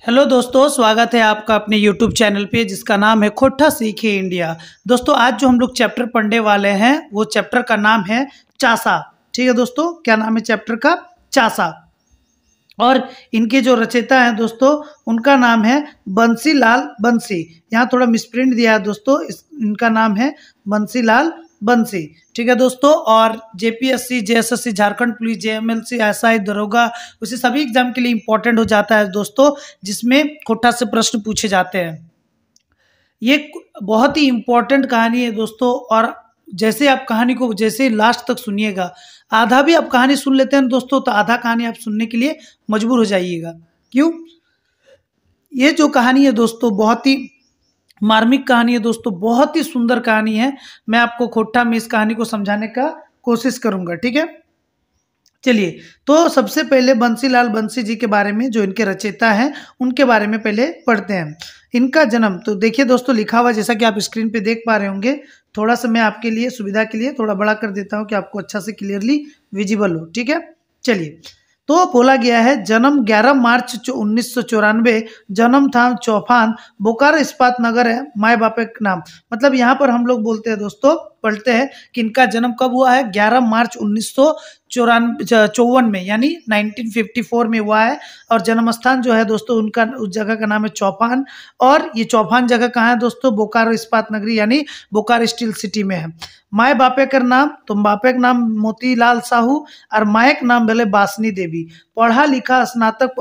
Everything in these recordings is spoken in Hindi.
हेलो दोस्तों, स्वागत है आपका अपने यूट्यूब चैनल पे जिसका नाम है खोटा सीखे इंडिया। दोस्तों, आज जो हम लोग चैप्टर पढ़ने वाले हैं वो चैप्टर का नाम है चासा। ठीक है दोस्तों, क्या नाम है चैप्टर का? चासा। और इनके जो रचयिता हैं दोस्तों, उनका नाम है बंसीलाल बंसी। यहाँ थोड़ा मिसप्रिंट दिया है दोस्तों, इनका नाम है बंसीलाल बंसी। ठीक है दोस्तों। और JPSC, JSSC, Jharkhand police, JMLC, SI, दरोगा, उसे सभी एग्जाम के लिए इंपॉर्टेंट हो जाता है दोस्तों, जिसमें खोटा से प्रश्न पूछे जाते हैं। ये बहुत ही इंपॉर्टेंट कहानी है दोस्तों। और जैसे आप कहानी को जैसे लास्ट तक सुनिएगा, आधा भी आप कहानी सुन लेते हैं दोस्तों तो आधा कहानी आप सुनने के लिए मजबूर हो जाइएगा। क्यों? ये जो कहानी है दोस्तों बहुत ही मार्मिक कहानी है दोस्तों, बहुत ही सुंदर कहानी है। मैं आपको खोटा में इस कहानी को समझाने का कोशिश करूंगा। ठीक है, चलिए। तो सबसे पहले बंसीलाल बंसी जी के बारे में, जो इनके रचयिता हैं, उनके बारे में पहले पढ़ते हैं। इनका जन्म तो देखिए दोस्तों, लिखा हुआ जैसा कि आप स्क्रीन पे देख पा रहे होंगे। थोड़ा सा मैं आपके लिए सुविधा के लिए थोड़ा बड़ा कर देता हूं कि आपको अच्छा से क्लियरली विजिबल हो। ठीक है, चलिए। तो बोला गया है जन्म 11 मार्च 1994, जन्म था चौफान, बोकारो इस्पात नगर है, माए बापे का नाम। मतलब यहाँ पर हम लोग बोलते हैं दोस्तों, पढ़ते हैं कि इनका जन्म कब हुआ है? 11 मार्च 1954 में, यानी 1954 में हुआ है। और जन्म स्थान जो है दोस्तों उनका, उस जगह का नाम है चौफान। और ये चौफान जगह कहाँ है दोस्तों? बोकारो इस्पात नगरी यानी बोकारो स्टील सिटी में है। माए बापे का नाम, तो बापे का नाम मोतीलाल साहू और माए का नाम बोले बासनी देवी। पढ़ा लिखा स्नातक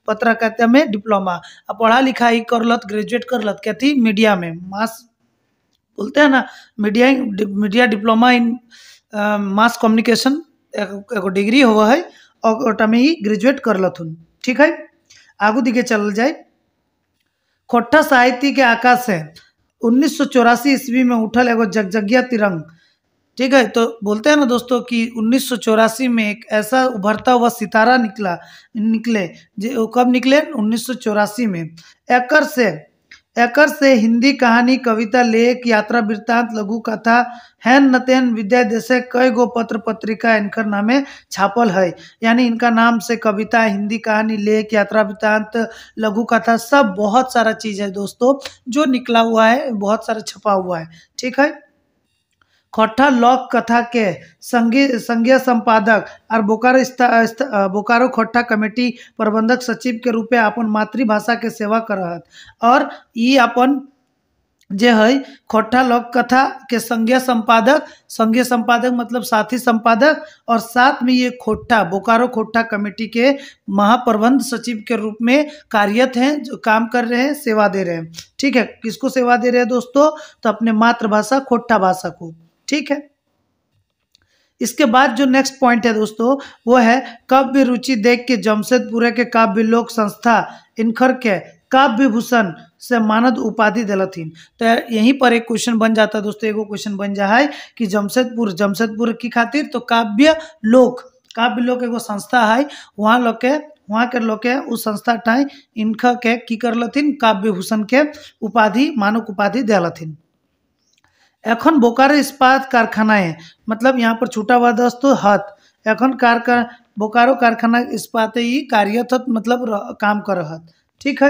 पत्रकारिता में डिप्लोमा। अब पढ़ा लिखा ही करलत, ग्रेजुएट करलत क्या थी? मीडिया में, मास बोलते हैं ना, media diploma in mass communication एगो डिग्री हुआ है और ओटा में ही ग्रेजुएट करलत हूँ। ठीक है, आगू दिखे चल जाए। खोटा साहित्य के आकाश है 1984 ईस्वी में उठल एगो जगजगिया तिरंग। ठीक है, तो बोलते हैं ना दोस्तों कि 1984 में एक ऐसा उभरता हुआ सितारा निकले। कब निकले? 1984 में। एकर से हिंदी कहानी, कविता, लेख, यात्रा वृत्तांत, लघु कथा, हैन नतेन विद्या जैसे कई गो पत्र पत्रिका इनकर नामे छापल है। यानी इनका नाम से कविता, हिंदी कहानी, लेख, यात्रा वृत्तांत, लघु कथा, सब बहुत सारा चीज है दोस्तों जो निकला हुआ है, बहुत सारा छपा हुआ है। ठीक है। खोटा लोक कथा के संघीय संपादक और बोकारो खोटा कमेटी प्रबंधक सचिव के रूप में अपन मातृभाषा के सेवा करत। और ये अपन जे है खोटा लोक कथा के संघीय संपादक मतलब साथी संपादक, और साथ में ये खोटा बोकारो खोटा कमेटी के महाप्रबंध सचिव के रूप में कार्यरत हैं, जो काम कर रहे हैं, सेवा दे रहे हैं। ठीक है, किसको सेवा दे रहे हैं दोस्तों? तो अपने मातृभाषा खोटा भाषा को। ठीक है। इसके बाद जो नेक्स्ट पॉइंट है दोस्तों वो है काव्य रुचि देख के जमशेदपुर के काव्य लोक संस्था इनखर के काव्य भूषण से मानद उपाधि दिलथिन। तो यहीं पर एक क्वेश्चन बन जाता है दोस्तों, एगो क्वेश्चन बन जाए कि जमशेदपुर की खातिर तो काव्य लोक एगो संस्था है, वहाँ के लोग के उस संस्था टाइम इनका के की करलथिन? काव्य भूषण के उपाधि, मानक उपाधि दिलथिन। एखन बोकारो इस्पात कारखानाएं, मतलब यहाँ पर छूटा हुआ दोस्तों हत, एखन बोकारो कारखाना इस्पात ही कार्यरत मतलब काम कर हत। ठीक है।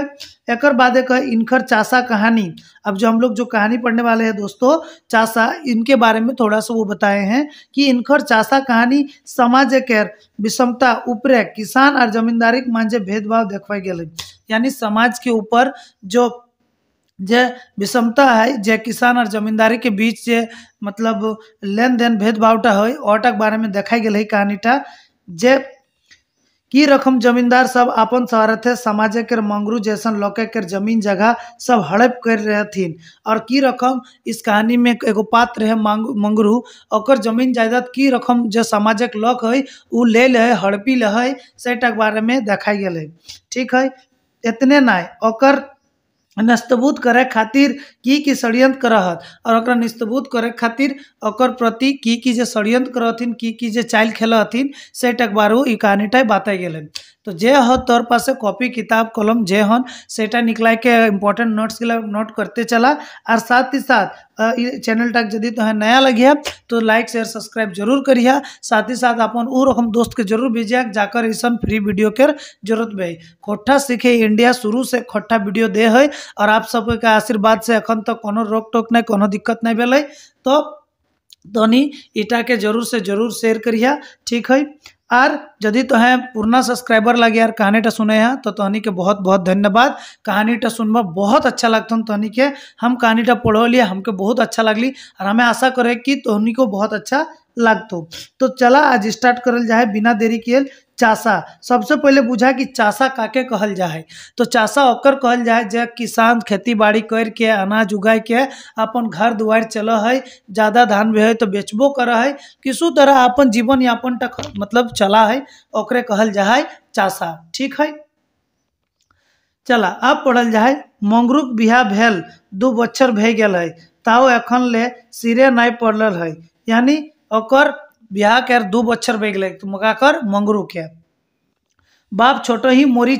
एकर बाद एक इनकर चासा कहानी। अब जो हम लोग जो कहानी पढ़ने वाले हैं दोस्तों चासा, इनके बारे में थोड़ा सा वो बताए हैं कि इनकर चासा कहानी समाज के विषमता ऊपरे किसान और जमींदारी के मांझे भेदभाव देखवाई गए। यानी समाज के ऊपर जो विषमता है, जे किसान और जमींदारी के बीच जे मतलब लेन देन भेदभावटा है ओटा के बारे में देखाई गई कहानीटा। जे की रकम जमींदार सब अपन स्वार्थे समाज के मंगरू जैसन लोग के जमीन जगह सब हड़प कर रहे थीन। और की रकम इस कहानी में एगो पात्र है मंगरू, और जमीन जायदाद की रकम जो समाजक लोग है उ ले ले हड़पी ले है, सेटा के बारे में देखाई गई। ठीक है। इतने ना ओकर नस्तबूत करे खातिर की षड्यंत्र करहत, और ओकरा निस्तबूत करे खातिर ओकर प्रति की जे षड्यंत्र करथिन, की जे चाल खेल हथिन, से टकबारू ई कहानीटा बताई गेलन। तो जे हो तोर पास कॉपी किताब कलम जे हन सेटा निकला के इम्पोर्टेंट नोट्स के नोट करते चला। और साथ ही साथ चैनल तक यदि तो नया लगे तो लाइक शेयर सब्सक्राइब जरूर करिए। साथ ही साथ अपन उ रकम दोस्त के जरूर भेजिए जाकर ऐसा फ्री वीडियो के जरूरत भी। खोट्ठा सीखे इंडिया शुरू से खोट्ठा वीडियो दे है और आप सबके आशीर्वाद से अखन तक कोनो रोक टोक नहीं कोनो दिक्कत नहीं भेल। तो तनी इटा के जरूर से जरूर शेयर करिए, ठीक है। और यदि तो पुराना सब्सक्राइबर लगे यार कहानीटा सुने हैं तो तहनी के बहुत बहुत धन्यवाद। कहानीटा सुनबा बहुत अच्छा लगता तहनी के, हम कहानीटा पढ़ लिए हमके बहुत अच्छा लगली और हमें आशा करे कि तहनी को बहुत अच्छा लगतो। तो चला आज स्टार्ट करल जाए बिना देरी किए। चासा सबसे पहले बुझा कि चासा काके कहल जाए। तो चासा ओकर कहल जाए जे किसान खेती बाड़ी करके अनाज उगाए के अपन घर दुआर चल है, ज़्यादा धान भी है तो बेचबो कर है, किसी तरह अपन जीवन यापन तक मतलब चला है, ओकरे कहल जाए चासा, ठीक है। चला अब पढ़ल जाए मंगरूक बिहा भेल 2 बच्चर भे गेल है ताओ एखन ले सिरे नहीं पड़ल है, यानी ओकर बिहा के 2 बच्चर भे गेल तो मगाकर मंगरू के बाप छोटो ही मोरी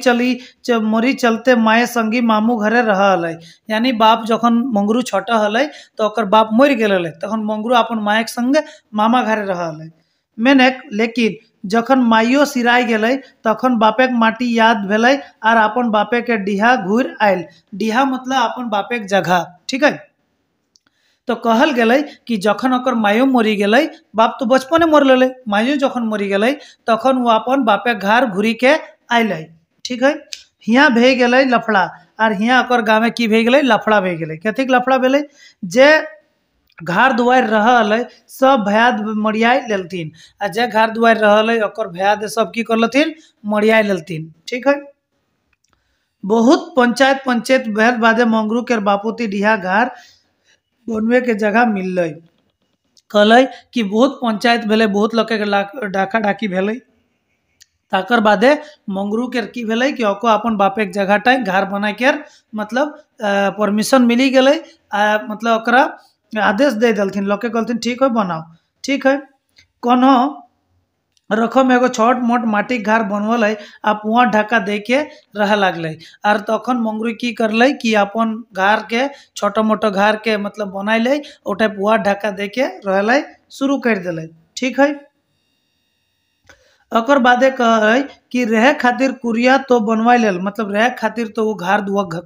चलते माए संगी मामू घरे रहल है, यानी बाप जखन मंगरू छोटा हल तो ओकर बाप मर गेल तखन मंगरू अपन माए के संगे मामा घरे रहल है। मैंने लेकिन जखन माइयो सिराय गेल तखन बापे के माटी याद भेल और अपन बापे के डीहा घूर आयल। डीहा मतलब अपन बापे के जगह, ठीक है। तो कहल गेलै कि जखन ओकर मायो मरी गेलै, बाप तो बचपने मर लेले, मायो जखन मरी गेलै तखन वो अपन बापे घर घूरी के आइलै, ठीक है। हियाँ भे गेलै लफड़ा और हियाँ ओकर गाँव में की भे गेलै लफड़ा भे गेलै। कथी लफड़ा भेलै जे घर दुआर रहल सब भयाद मरियाई लेलथिन आ जे घर दुआर रहल ओकर भयाद सब की कर लेथिन मरियाई लेलथिन, ठीक है। बहुत पंचायत भेल बादे मंगरू के बापूती डीहा घर बनवे के जगह मिल कहल कि बहुत पंचायत भेले, बहुत लोग के डाका डाकी भेले, ताकर बादे मंगरू के की भेले कि ओको अपन बापे के जगह टाइम घर बना के मतलब परमिशन मिली गए, मतलब ओकरा आदेश दे दलथिन, लोग के कहलथिन ठीक है बनाओ, ठीक है। कोनो रकम एगो छोट मोट माटी घर बनवल है आ पुआ ढाका दे के रह लगल और तखन मंगरू की करल कि अपन घर के छोटो मोटो घर के मतलब बनाइल ओटे पुआ ढाका दे के रहल शुरू कर दिल, ठीक है। ओकर बादे कह कि रहे खातिर कुरिया तो बनवाई लेल, मतलब रहे खातिर तो वो घर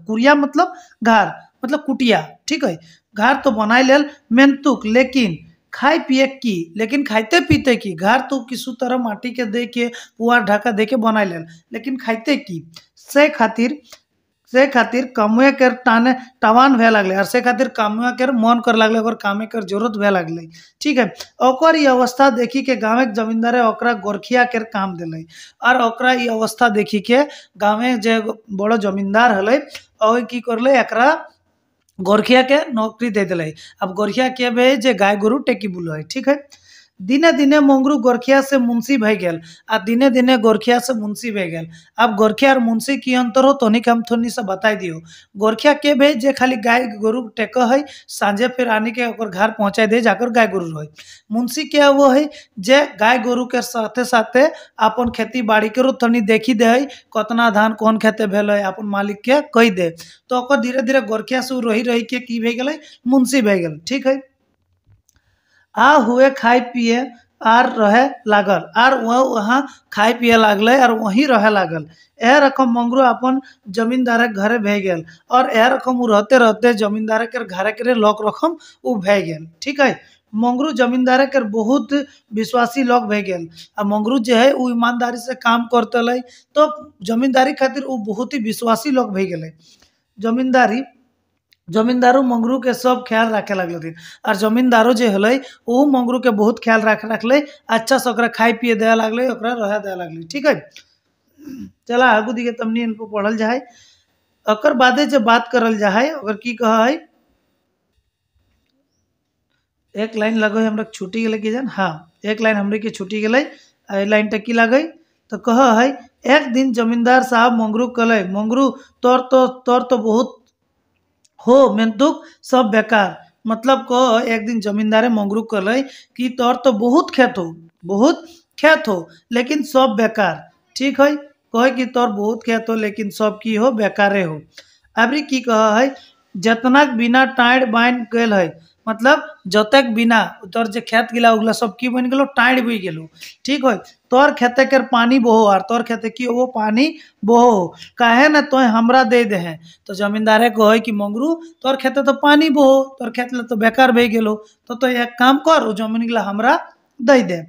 कुरिया मतलब घर मतलब कुटिया, ठीक है। घर तो बनाई लेल मेहनतुक, लेकिन खाए पिए की, लेकिन खाइते पीते की घर तो किसी तरह माटी के दे के पुआर ढाका दे के बनाई लेल, लेकिन खाइते की से खातिर कमुए के टावान भे लगल और से खातिर कमुए के मन कर लगल और कामे कर जरूरत भे लगल, ठीक है। ओकर ये अवस्था देखी के गाँव के जमींदार ओकरा गोरखिया के काम दिल और ओकरा ये अवस्था देखी के गाँव जे बड़ो जमींदार हल की करले एकरा गोरखिया के नौकरी दे दिल। अब गोरखिया के भे जे गाय गोरु टेकी बुलो है, ठीक है। दिने दिने मंगरू गोरखिया से मुंशी भे गेल आ दिने दिने गोरखिया से मुंशी भे गेल। अब गोरखिया और मुंशी की अंतर हो तोनी के हम थोड़ी से बताई दियो। गोरखिया के भे जे खाली गाय गोरु टेक है, सांझे फिर आने के ओकर घर पहुँचाई दे जाकर गाय गोरु रहे। मुंशी के वो है जे गाय गोरु के साथे साथे अपन खेती बाड़ी के तनी देखी दे है, कतना धान कौन खेते भेल है अपन मालिक के कही दे। तो ओकर धीरे धीरे गोरखिया से रही रही के की भे गेल मुंशी भे गेल, ठीक है। आ हुए खाए पिए आर रहे लागल और वहाँ खाए पिए लागल और वहीं रहे लागल। यह रकम मंगरू अपन जमींदार घरे भे गेल और यह रकम रहते रहते जमींदार के घरे के लोक रकम उ भे गेल, ठीक है। मंगरू जमींदार के बहुत विश्वासी लोग भे गेल आ मंगरू जो है वो ईमानदारी से काम करते तो जमींदारी खातिर वो बहुत ही विश्वासी लोग भे गेल। जमींदारू मंगरू के सब ख्याल रखे लगल और जमींदारो जो हल वो मंगरू के बहुत ख्याल रखल, अच्छा से ओकरा खाए पिए दे लगल, ओकरा रह दे लगल, ठीक है। चला आगू दिखे तमनी इनको पढ़ल जाए। ओकर बादे जब बात करल जाए अगर की कह है एक लाइन लगो हमरा छूटी गए कि जान, हाँ एक लाइन हमरे के छूटी गए, लाइन तक की लगे तो कह है एक दिन जमींदार साहब मंगरू कहले मंगरू तोर तो बहुत हो मेहनतुक सब बेकार, मतलब को एक दिन जमींदारे मंगरू कहले कि तोर तो बहुत खेत हो लेकिन सब बेकार, ठीक है। कहे कि तोर बहुत खेत हो लेकिन सब की हो बेकारे हो। अबरी की कह है जतना बिना टाइड बाइन गेल है, मतलब जतक बिना तोर जे खेत गिला उगला सब की बन गेलो टाइड भी गेलो, ठीक है। तोर खेते के पानी बोहो और तोर खेते की वो पानी बोहो काहे न तो हमरा दे दे हैं। तो जमींदारे को है कि मंगरू तोर खेते तो पानी बोहो तोर खेत ले तो बेकार भई गेलो, तो एक काम कर वो जमीन गिला हमरा दे दे।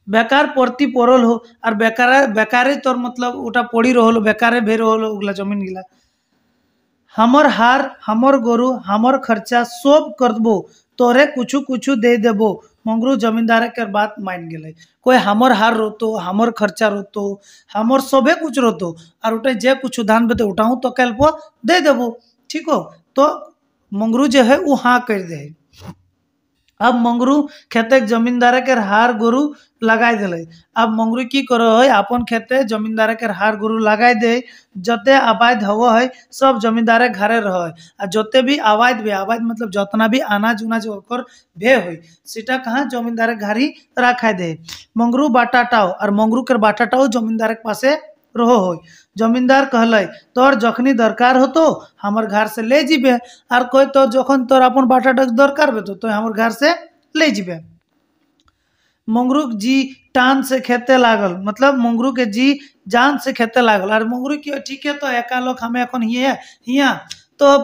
बेकार पड़ती पड़ल हो और बेकारे बेकारे तोर मतलब ओटा पड़ी रहो बेकारे भे रहो उगला जमीन गिला। हमर हार हमर गोरु हमर खर्चा सब करबो तोरे कुछू कुछू दे देबो। मंगरू जमींदार के बात मान गेले, कोई हमर हार रोतो हमर खर्चा रोतो हमर सबे कुछ रोतो और उठे जे कुछ धान बते उठाऊ तो कल पो दे देबो, ठीक हो। तो मंगरू जो है वो हाँ कर दे। अब मंगरू खेते जमींदार के हार गोरु लगाई दिले। अब मंगरू की करो है अपन खेते जमींदार के हार गोरु लगाई दे, जते आबाद हवो है सब जमींदार घरे रहो है और जते भी आबाद भी आबाद मतलब जितना भी अनाज उनाज ओकर भे हो सीटा कहाँ जमींदार घारी रखा दे। मंगरू बाटाटाओ और मंगरू के बाटाटाओ जमींदार के पासे रहो हो। जमींदार कहले तोर जखनी दरकार हो तो हमर घर से ले जीबे और कोई तो जखन तोर अपन बाटाटा दरकार बे तो हमर घर से ले जीबे। मंगरू जी टान से खेते लागल, मतलब मंगरू के जी जान से खेते लागल और मंगरू की ठीक है तो एका लोग हमें अपन हिया तो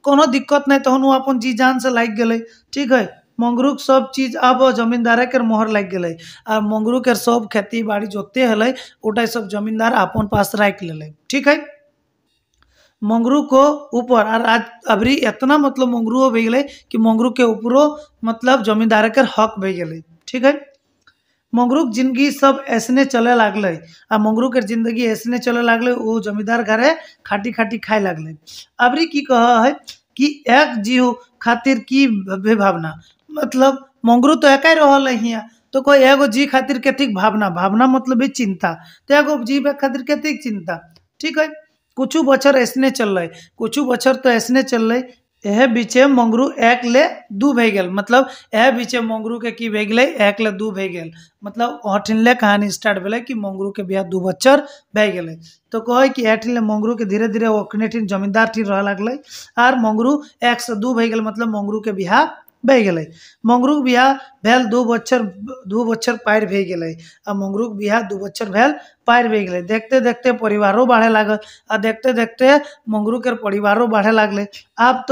कोनो दिक्कत नहीं तहन वो अपन जी जान से लाग गए, ठीक है। मंगरू सब चीज अब जमींदार के मोहर लग गए और मंगरू के सब खेती बाड़ी जोते हल उठा सब जमींदार अपन पास रख ले, ठीक है। मंगरू को ऊपर और आज अबरी इतना मतलब मंगरू भे गए कि मंगरू के ऊपरो मतलब जमींदार के हक भे गए, ठीक है। मंगरू के जिंदगी सब ऐसने चले लागले आ मंगरू के जिंदगी ऐसने चले लागले वो जमींदार घरे खाटी खाटी खाए लागले। अबरी की कह है कि एक जीव खातिर की भावना, मतलब मंगरू तो एक रहल हिया तो कोई एगो जी खातिर कतिक भावना भावना मतलब चिंता, तो एगो जीव खातिर कतिक चिंता, ठीक है। कुछ बचर ऐसने चल रहे कुछ बचर तो ऐसने चल रहे यह बीचे मंगरू एक ले दू भे गेल, मतलब यह बीचे मंगरू के की भे गेले एक ले दू भे गेल, मतलब अठिनले कहानी स्टार्ट भेले कि मंगरू के बियाह दू बच्चर भे गेले। तो कहे कि एठिनले मंगरू के धीरे धीरे ओखने ठिन जमींदार ठिन रह लगले और मंगरू एक से दू भे गेल, मतलब मंगरू के बियाह भे गेले। मंगरू के बियाह भेल दू बच्चर पार भे गेले आ मंगरू के बियाह दू बच्चर भेल पार भे गेले। देखते देखते परिवारों बढ़े लागल आ देखते देखते मंगरू के परिवारों बढ़े लागले। अब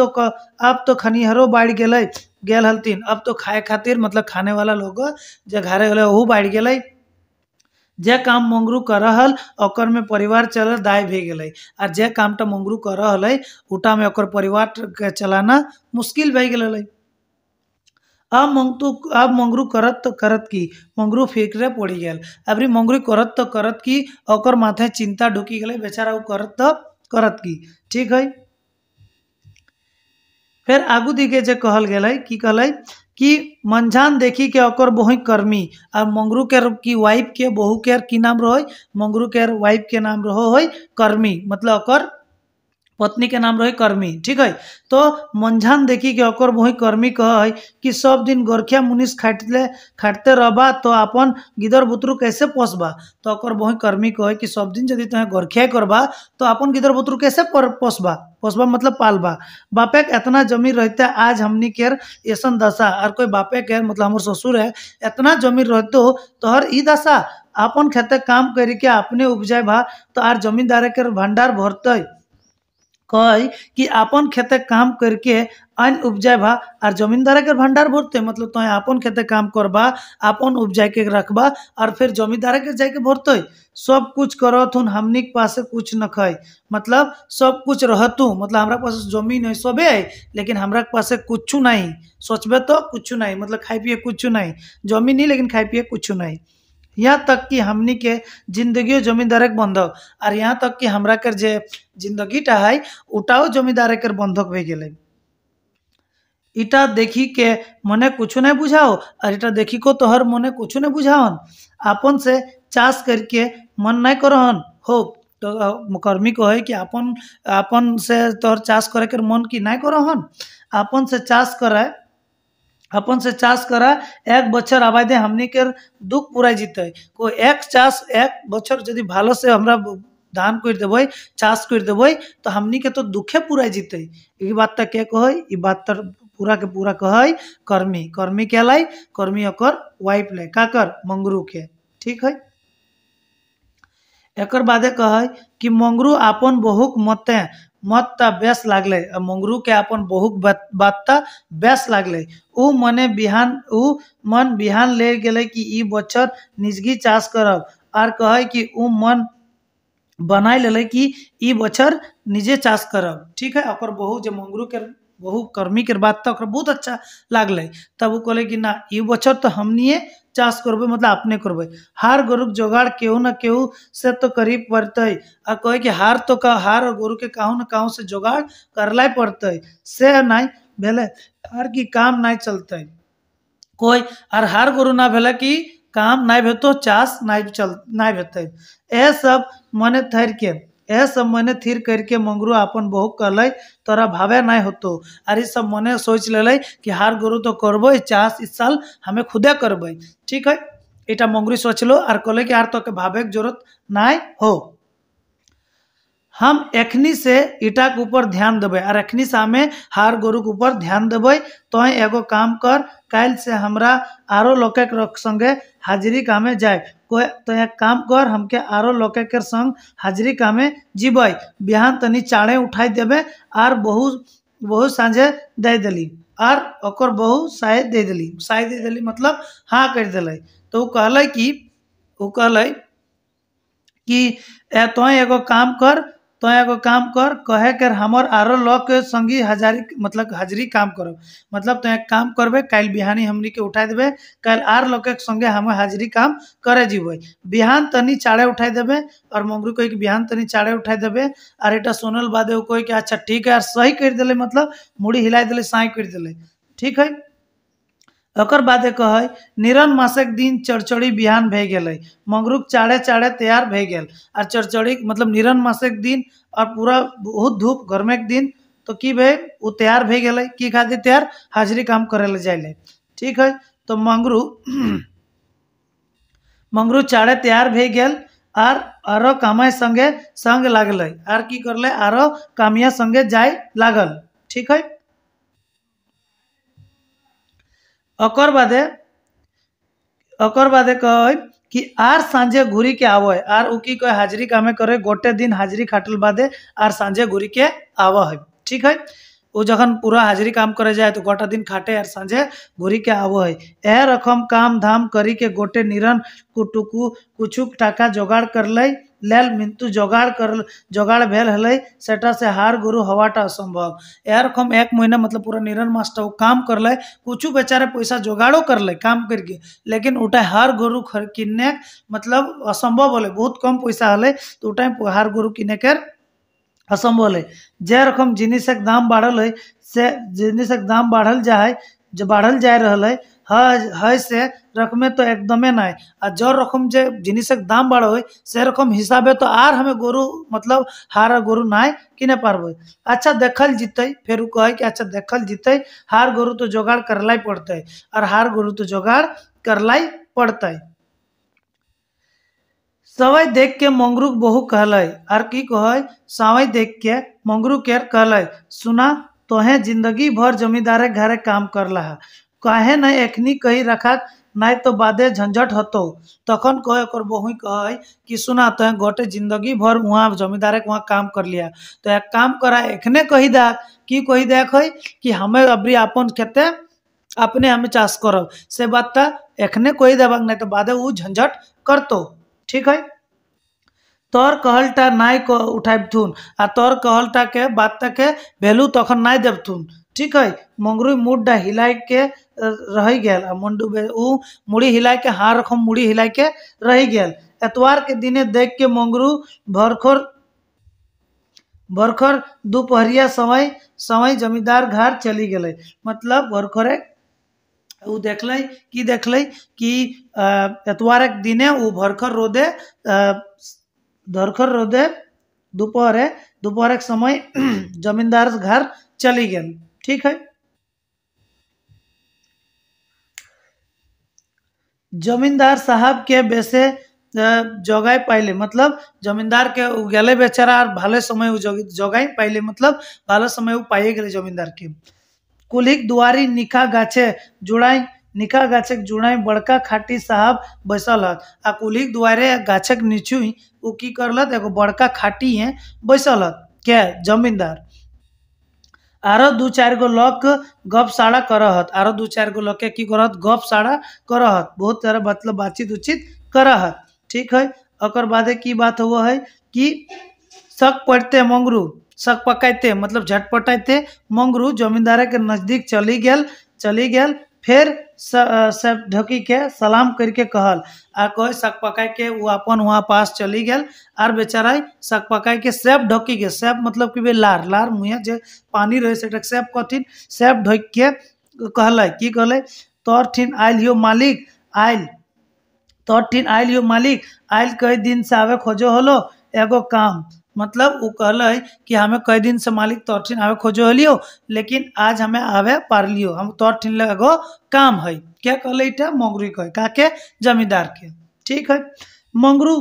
तो खनिहरो बढ़ गेले गेल हलतीन, अब तो खाए खातिर मतलब खाने वाला लोग जे घरे होले वहू बढ़ गेले। जे काम मंगरू कर रहल ओकर में परिवार चल दाय भे गेले और जे काम टा मंगरू कर रहल उटा में ओकर परिवार के चलाना मुश्किल भे गेले। अब मंगरू करत तो करत की मंगरू फिक्रे पड़ी गेल। अबरी मंगरू करत तो करत की ओकर माथे चिंता ढुकी गले बेचारा वो करत तो करत की, ठीक है। फिर आगू दिखे जे कहल गेले की कहले कि मंझान देखी के ओकर बहु कर्मी और मंगरू के की वाइफ के बहू के की नाम रहो मंगरू के वाइफ के नाम रहो है कर्मी, मतलब ओकर पत्नी के नाम रही कर्मी, ठीक है। तो मंझान देखी के ओकर वही कर्मी कह है कि सब दिन गोरखिया मुनिस खाटते रहबा तो अपन गिदर बुतरू कैसे पोसबा। तो ओकर वही कर्मी कह कि सब दिन यदि तुम्हें गोरखिया करबा तो अपन गिदर बुतरू कैसे पोसबा मतलब पालबा। बापे के इतना जमीन रहते आज हमनी के ऐसन दशा और कोई बापे के मतलब हमारे ससुर है इतना जमीन रहते हो तो हर ई दशा अपन खेते काम करके अपने उपजाए भा तो आर जमींदार के भंडार भरते कह कि अपन खेते काम करके अन्न उपजाए भा और जमींदार के भंडार भरते, मतलब तो अपन खेते काम करबा अपन उपजाए के रखबा और फिर जमींदार के जाके भरते। सब कुछ करथुन हमनी के पास कुछ न खाए, मतलब सब कुछ रहतु मतलब हमारा पास जमीन है सबे है लेकिन हमारा पास कुछ नहीं, सोचबे तो कुछ नहीं मतलब खाए पिए कुछ नहीं, जमीन नहीं लेकिन खाए पिए कुछ नहीं। यहाँ तक कि हमनी के जिंदगी जमींदार के बंधक और यहाँ तक कि हमरा कर जे जिंदगी टा है उटाओ जमींदार के बंधक भे गेले। इटा देखी के मने कुछ नहीं बुझाओ और इटा देखी को तोहर मने कुछ नहीं बुझाओन, अपन से चाष करके मन नहीं करहन हो। तो कर्मी को है कि अपन से तोहर चाष करे के मन की नहीं करहन, अपन से चाष करे अपन से चाष करा एक बछर आबादे हमनी के दुख पूरा जीते को एक चाष एक बछर यदि भालो से हमरा धान कर देवे चाष कर देवे तो हमनी के तो दुखे पूरा जीते। ई बात तक के कहे ई बात तर पूरा के पूरा कहे कर्मी कर्मी के लाई कर्मी ओकर वाइफ लाई का कर मंगरू के ठीक है। एकर बादे कहे कि मंगरू आपन बहुक मते मत्ता बेस लागले मंगरू के अपन बहुक बात्ता बेस लागले उ मने बिहान उ मन बिहान ले गेले कि ई बछर निजगी चाष करब आर कहे कि उ मन बनाए लेले कि ई बछर निजे चाष करब ठीक है। ओकर बहु जे मंगरू के बहु कर्मी के बात तो बहुत अच्छा लागले तब वो कहले कि ना ई बछर तो हमनिए चाष करबे मतलब अपने करबे हार गरुक जोगाड़ केहू न केहू से तो करी पड़ते और कहे कि हार तो का हार और गरु के कहूँ न कहूँ से जोगाड़ करला पड़ते से नहीं भेले हार की काम नहीं चलते कोई और हार गरु ना भेले कि काम नहीं भेतो चाष नहीं चल नहीं भेते यह सब मने थर के यह सब मने थिर करके मंगरू अपन बहु कहल तोरा भावे नहीं होतो और सब मने सोच ले कि हार गरु तो करब चाष इस साल हमें खुदे करब ठीक है। इटा मंगरू सोचलो और कहले कि यार तो के भावे के जरूरत नहीं हो हम एखनी से ईटा के ऊपर ध्यान देवे और एखनी से हमें हार गरु के ऊपर ध्यान देवे तो एगो काम कर कल से हमरा आरो लोके संगे हाजिरी कामे जाए कोई तो एक काम कर हमके आरो लोके के संग हाजिरी कामे जीबे बिहान तनी चाड़े उठाई देवे आर बहु सांझे दे दिली आर ओकर बहु शायद दे दिली मतलब हाँ कर दिले तो कहले कि तो एगो काम कर कहे कर हमर आरो लोग के संगी हाजिरी काम करो मतलब तो एक काम करबे कल बिहानी हमनी के उठा देवे कल आर लोग के संगे हम हाजिरी काम करे जीवे बिहान तनी चाड़े उठाई देवे और मंगरू कहे कि बिहान तनी चाड़े उठाई देवे और एटा सुनल बादे वो कहे कि अच्छा ठीक है यार सही कर दिले मतलब मुड़ी हिलाई दिले साई कर दिले ठीक है। ओकर बादे कहे निरन मासक दिन चरचड़ी बिहान भे गेलै मंगरूक चाड़े चाड़े तैयार भे गेल और चरचड़ी मतलब निरन मासक दिन और पूरा बहुत धूप गर्मे के दिन तो की भे वो तैयार भे गेलै की खातिर तैयार हाजिरी काम करे ले जाइले ठीक है। तो मंगरू चाड़े तैयार भे गेल आर आरो कामाय संगे संग लागले आर की करले आरो कामिया संगे जाय लागल ठीक है। ओकर बादे कहे कि आर सांझे घूरी के आवे आर उ की कहे हाजिरी कामे करे गोटे दिन हाजिरी खाटल बादे आर सांझे घूरी के आवा है ठीक है। वो जखन पूरा हाजिरी काम करे जाए तो गोटा दिन खाटे और सांझे घूरी के आवा है यह रकम काम धाम करी के गोटे निरन कुटुकू कुछुक टाका जोगाड़ कर लेल मिंतु जोगाड़ भेल हलै सेटा से हार गुरु हवाटा असंभव यह रकम एक महीना मतलब पूरा निरन मास्टर वो काम करले कुछ बेचारे पैसा जोगाड़ो करले काम करके लेकिन उठा हार गरु किन्ने मतलब असंभव होले बहुत कम पैसा हलै तो उठा हार गरु किने के असंभव है जे रकम जिनिसक दाम बढ़ल है से जिनिसक दाम बढ़ल जाए जो बढ़ल जा रहा है से रकमे तो एकदमे ना आ जो रकम जे जिनिसक दाम बढ़ो है से रकम हिसाबे तो आर हमें गोरु मतलब हार गोरु ना किने पारबे अच्छा देखल जीते फिर कहे कि अच्छा देखल जीते हार गोरु तो जोगाड़ करला पड़ते और हार गोरु तो जोगाड़ करला पड़ते। सवई देख के मंगरू बहु कहल और की कहे सवई देख के मंगरू के कहल सुना तोहे जिंदगी भर जमींदारे घरे काम करला काहे न एखनी कही रखा नहीं तो बादे झंझट हतो तखन कहे और बहु कहे कि सुना तोहे गोटे जिंदगी भर वहाँ जमींदारे वहाँ काम कर लिया तो एक काम करा एखने कही दे कि कही देख कि हमें अबरी अपन खेते अपने हमें चाष करब से बात एखने कही देबाक नहीं तो बादे वो झंझट करतो ठीक है। तोर कहलटा नाई को उठाबथुन आ तोर कहलटा के बात के वैल्यू तखन नाई देबथुन ठीक है। मंगरू मुड़ा हिलाई के रह गेल मुड़ी हिलाई के हार रकम मुड़ी हिलाई के रह गेल एतवार के दिने देख के मंगरू भरखर दोपहरिया समय जमींदार घर चली गए मतलब भरखरे वो देखल कि एतवार के दिने वो भरखर रोदे दोपहर के समय जमींदार घर चली गल ठीक है। जमींदार साहब के बेसे जगाई पाइले मतलब जमींदार के उ गेले बेचारा और भाले समय उ जगाई पाइले मतलब भालो समय उ पाइए गेले जमींदार के। कुलिक दुआरी निखा गाछे जुड़ाई निखा गाछे जुड़ाई बड़का खाटी साहब बैसल हत आ कुलिक दुआरे गाछक नीचुई उ की करलत एगो बड़का खाटी है बैसल हत के जमींदार। आरो दू चार गो लोग गप साड़ा करहत आरो दू चार गो लोग के की करहत गप साड़ा करहत बहुत सारा मतलब बातचीत उचित करहत। ठीक है। ओकर बादे की बात हुआ है कि शक पड़ते मंगरू शक पकाते मतलब झटपटाते मंगरू जमींदार के नजदीक चली गेल फिर सब ढकी के सलाम करके कहल आ कोई शक पकाय के वो अपन वहाँ पास चली गेल आर बेचारा शक पकाय के सेब ढकी के सेब मतलब कि लार लार मुँह जे पानी रहे से सेब कथिन सेब ढक के कहल की कहल तोर ठिन आयल यो मालिक आयल तोर ठिन आयल यो मालिक आयल कई दिन से आवे खोजो हलो एगो काम मतलब वो कहल कि हमें कई दिन से मालिक तोर ठिन आवे खोजो हलियो लेकिन आज हमें आवे पार लियो हम तोर ठिन एगो काम है क्या कहल इटा मंगरू कहे काके जमींदार के। ठीक है। मंगरू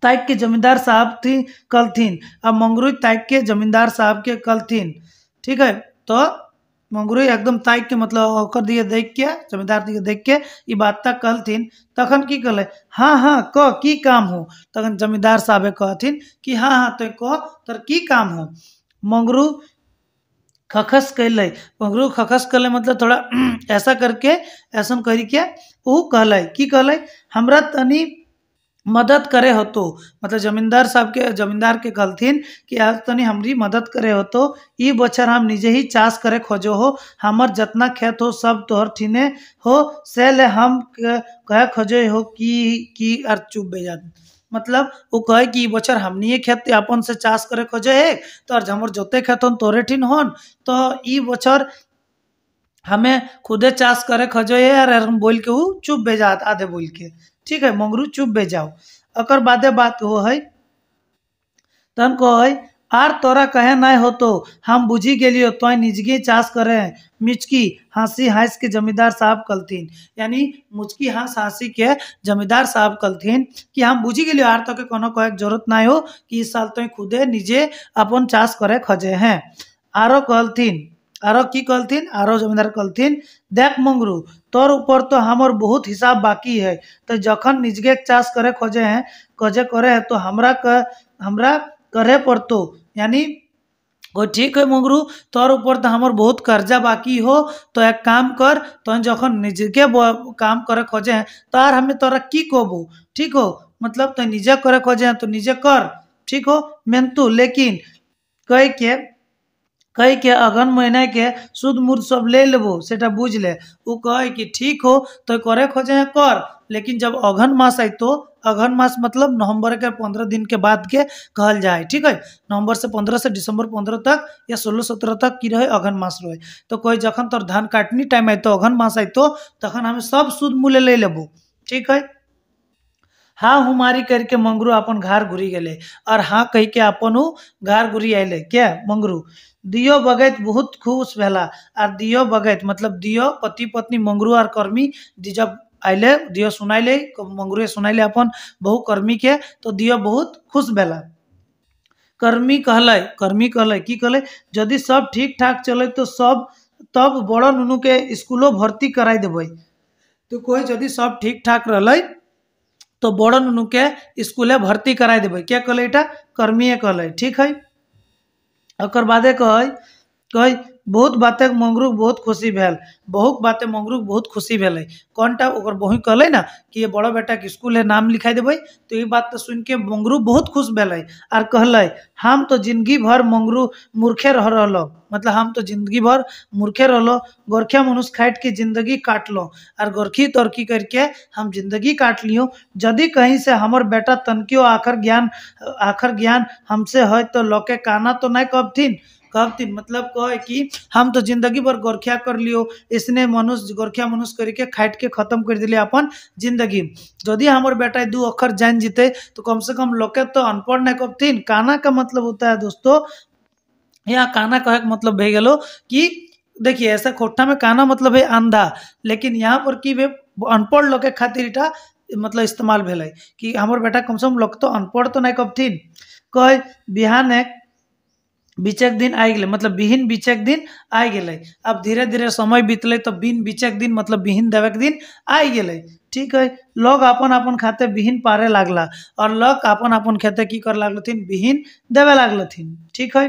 ताक के जमींदार साहब थी कलथिन अब मंगरू ताक के जमींदार साहब के कलथिन। ठीक है। तो मंगरू एकदम ताक के मतलब ओकर दिए देख के जमींदार दिए देख के ई बात तक कहलथिन तखन की कहले हाँ हाँ क की काम हो तखन जमींदार साहब कहथिन कि हाँ हाँ तो कह तर की काम हो। मंगरू खखस कैले मंगरू खखस कैले मतलब थोड़ा ऐसा करके ऐसा करके वो कहले की कहले हमरा तनी मदद करे हो तो मतलब जमींदार के कहलथिन कि आज तनी हमरी मदद करे हो तो ई बछर हम निजे ही चाष करे खोजो हो हमर जितना खेत हो सब तोहर ठिने हो से ले हम कहे खोजे हो कि अर चुप बेजा मतलब वो कहे कि ई बछर हमनी खेत अपन से चाष करे खोजे है तो हमर जोते खेत हो तोरे ठिन होन तो ई बछर हमें खुदे चाष करे खोजो है यार हम बोल के वो चुप बेजात आधे बोल के। ठीक है। मंगरू चुप बे जाओ अकर बादे बात हो है तन को आर तोरा कहे ना हो तो हम बुझी गेलियो तो निजगी चाष करे मिचकी हंसी हंस के जमींदार साहब कलथिन यानी मुचकी हंसी के जमींदार साहब कलथिन कि हम बुझी गेलियो आर तो के कोनो कहे जरूरत ना हो कि इस साल तो खुदे निजे अपन चाष करे खोजे हैं। आरो कहलथिन आरो की कहलथिन आरो जमींदार कहलथिन देख मंगरू तोर ऊपर तो हमर बहुत हिसाब बाकी है तो जखन निजगे चाष करे खोजे हैं करे है तो हमरा करे पड़तो यानी वो ठीक है मंगरू तोर ऊपर तो हमर बहुत कर्जा बाकी हो तो एक काम कर तो जखन निजगे काम करे खोजे हैं तो आर हमें तोरा की कहबो ठीक हो मतलब तो निजे करे खोजे हैं तो निजे कर ठीक हो मेहनतू लेकिन कह के अगन महीना के सुध मूर्ध सब ले लेबो सेटा बुझ ले वो कहे कि ठीक हो तो करे खोजे हैं कर लेकिन जब अगन मास आई तो अगन मास मतलब नवंबर के 15 दिन के बाद के कहल जाए। ठीक है। नवंबर से 15 से दिसंबर 15 तक या 16-17 तक की रहे अगन मास रहे तो कोई जखन तोर धान काटनी टाइम आई तो अगन मास आई तो तखन हमें सब सुध मूल्य ले लेबो। ठीक है। हाँ हुमारी करके मंगरू अपन घर घुरी गेले और हाँ कह के अपन घर घुरी आये क्या मंगरू दियो बगैत बहुत खुश भेला और दियो बगैत मतलब दियो पति पत्नी मंगरू और कर्मी जब आइले दियो सुनाइले मंगरू सुनाइले अपन बहु कर्मी के तो दियो बहुत खुश भेला। कर्मी कहले की कहले यदि सब ठीक ठाक चले तो सब तब बड़ नुनू के स्कूलों भर्ती कराई देवे तो कोई यदि सब ठीक ठाक रहा तो बड़ नुनू के स्कूले भर्ती कराई देवे क्या कहले इटा कर्मी कहले। ठीक है। ओकर बादे कह बहुत बातें मंगरू बहुत खुशी भेल बहुत बातें मंगरू बहुत खुशी भेल कौनटा ओकर बहू कहले ना कि ये बड़ा बेटा के स्कूल है नाम लिखाई देवे तो ये बात तो सुन के मंगरू बहुत खुश भेल और कहले हम तो जिंदगी भर मंगरू मूर्खे रह मतलब हम तो जिंदगी भर मूर्खे रहलो गोरखिया मनुष्य खाट के जिंदगी काट लो और गोरखी तोरखी करके हम जिंदगी काट लियो यदि कहीं से हमर बेटा तनकियो आखर ज्ञान हमसे है तो लोके काना तो नहीं कहथिन मतलब कहे कि हम तो जिंदगी भर गोरखिया कर लियो इसने गोरखिया मनुष्य करके खाट के खत्म कर दिले अपन जिंदगी यदि हमार बेटा 2 अक्षर जान जीते तो कम से कम लोके तो अनपढ़ नहीं कहथिन। काना का मतलब होता है दोस्तों यहाँ काना कहे का मतलब भे गेलो कि देखिए ऐसा खोट्टा में काना मतलब है अंधा लेकिन यहाँ पर की अनपढ़ लोग के खातिर इटा मतलब इस्तेमाल भेलै कि हमर बेटा कम से कम लोग तो अनपढ़ तो नहीं कबथिन। कहे बिहान बीचक दिन आई गए मतलब बिहीन बीचक दिन आई गए। अब धीरे धीरे समय बीतले तो बिन बीचक दिन मतलब बिहीन देवक दिन आई गए। ठीक है, लोग अपन अपन खाते बिहीन पारे लागला और लोग अपन अपन खाते की कर लागलथिन बिहीन देवे लागलथिन। ठीक है,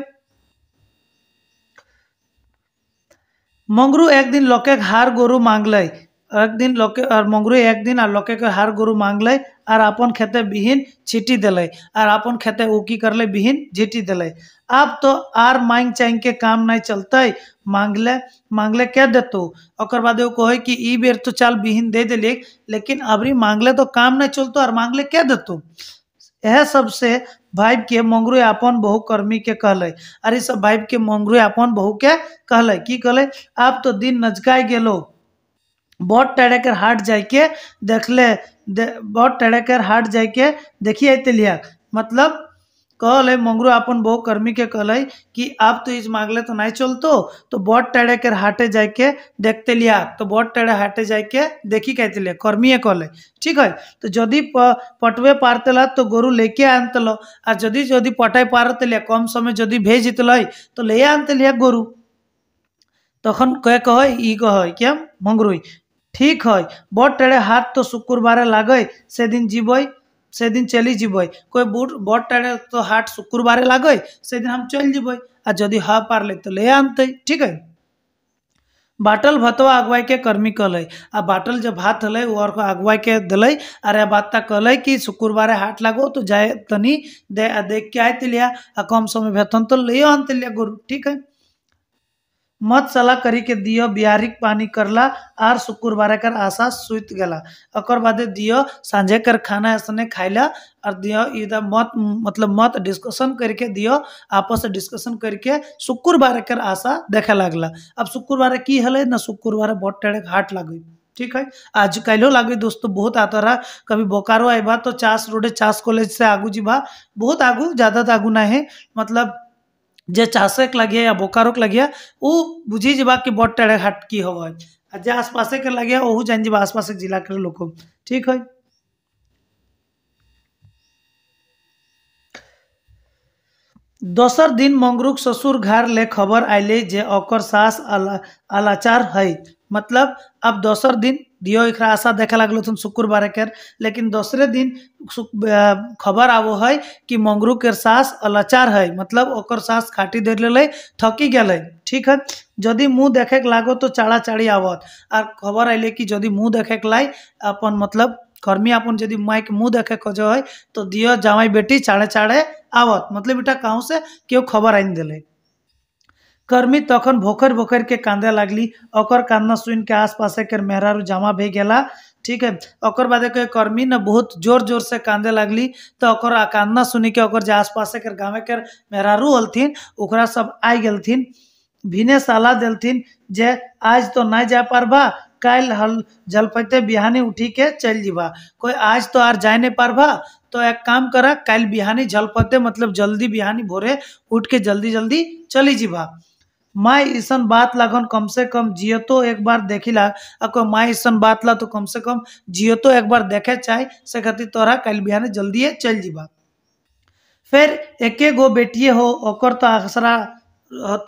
मंगरू एक दिन लोके हार गोरु मांगले, एक दिन लोके और मंगरू एक दिन और लोके के हार गोरु मांगले और अपन खेते बिहीन छिटी दिले और अपन खेते उ की करले बिहीन झिटी दिले। अब तो आर मांग चांग के काम नहीं चलते, मांगले मांगले क्या देतो। ओकर बाद वो कहे कि ई बेर तो चल बिहीन दे दिले लेकिन अबरी मांगले तो काम नहीं चलतो और मांगले क्या देतो। यह सबसे भाई के मंगरू अपन बहु कर्मी के कहले। अरे सब भाई के मंगरू अपन बहु के कहले की कहले, आप तो दिन नजकाई गेलो बहुत टेढ़े कर हाट जाके देख ले बहुत टेढ़े कर हाट जाके देखिए लिया। मतलब कहले मंगरू अपन बहु कर्मी के कहले कि आप तो इस मांगले तो नहीं चलतो, तो बहुत टेढ़े कर हाटे जाके देखते लिया। तो बहुत टेढ़े हाटे जाके देखी कहते लिया कर्मी कहले। ठीक है, तो जदि पटवे पारतेला तो गोरु लेके आनतलो और जदि जदि पटाई पारतेलिया कम समय जदि भेज दितल तो ले आनतेलिया गोरु। तखन कहे ई कहे क्या मंगरुई ठीक है बहुत टेढ़े हाथ तो शुक्रवार लागे से दिन जीवई से दिन चली जीवई। कोई बूढ़ बहुत टेढ़े तो हाट शुक्रवार लागे से दिन हम चल जीवई और जदि हा पारले तो ले आनते। ठीक है, बाटल भतवा अगुवाई के कर्मी कहले आ बाटल जब भात हल और अगुवाई के दिले अरे बात कहले कि शुक्रवार हाट लागो तो जाए तनी देख के आते लिया आ कम समय वेतन तो ले आनते लिया गोरु। ठीक है, मत सलाह करी के दियो बिहारिक पानी करला आर शुक्रवार कर आशा सुत गला। ओकर बाद दियो सांझे कर खाना ऐसने खाइला और दियो इधर मत मतलब मत डिस्कशन करके दियो आपस में डिस्कशन करके शुक्रवार कर आशा देखे लगला। अब शुक्रवार की हले ना शुक्रवार बहुत टेढ़े हाट लगे। ठीक है, आज कलो लगे दोस्तों बहुत आता रहा। कभी बोकारो आइबा तो चास रोडे चास कॉलेज से आगू जीबा बहुत आगू ज्यादा तो आगू ना है मतलब जे चासक लगे या बोकारो के लगे वो बुझी जबा कि बहुत टेढ़े हाट की हवा जे आसपास के लगे वह जान जबा आसपास जिला के लोग। ठीक है, दोसर दिन मंगरूक ससुर घर ले खबर आइले जे ओकर सास अलाचार है। मतलब अब दोसर दिन दियो एकरा आशा देखे लगल शुक्रवार के लेकिन दूसरे दिन खबर आवो है कि मंगरू के सास अलाचार है मतलब ओकर सास खाटी दे ले थकी गए। ठीक है, जदि मुँह देखे के लागो तो चाड़ा चाड़ी आवत और खबर आइले कि जदि मुँह देखे के लाई अपन मतलब कर्मी अपन जदि माई के मुँह देखे खोजो है तो दियो जामाई बेटी चाड़े चाड़े आवत मतलब इटा कहूँ से क्यों खबर आइन दिले। कर्मी तखन भोकर भोकर के कांदे लगली ओकर कांदना सुन के आसपास के मेहरारू जमा भे गेला। ठीक है, ओकर बाद के कर्मी ने बहुत जोर जोर से कांदे लगली तो ओकर कांदना सुनी के ओकर जे आसपास के गाँव के मेहरारू हलथिन ओकरा सब आई गेलथिन भिने साला देलथिन जे आज तो नहीं जा पारबा काल हल जलपते बिहानी उठी के चल जीबा। कोई आज तो आर जाए नहीं पारबा तो एक काम करा काल बिहानी जलपते मतलब जल्दी बिहानी भोरे उठ के जल्दी जल्दी चली जीबा। माँ ईसन बात लागन कम से कम जियो तो एक बार देखिला अको माँ ईसन बात ला तो कम से कम जियो तो एक बार देखे चाहे से खातिर तोरा कल बिहान जल्दी चल जीबा। फिर एके गो बेटिए हो ओकर तो आसरा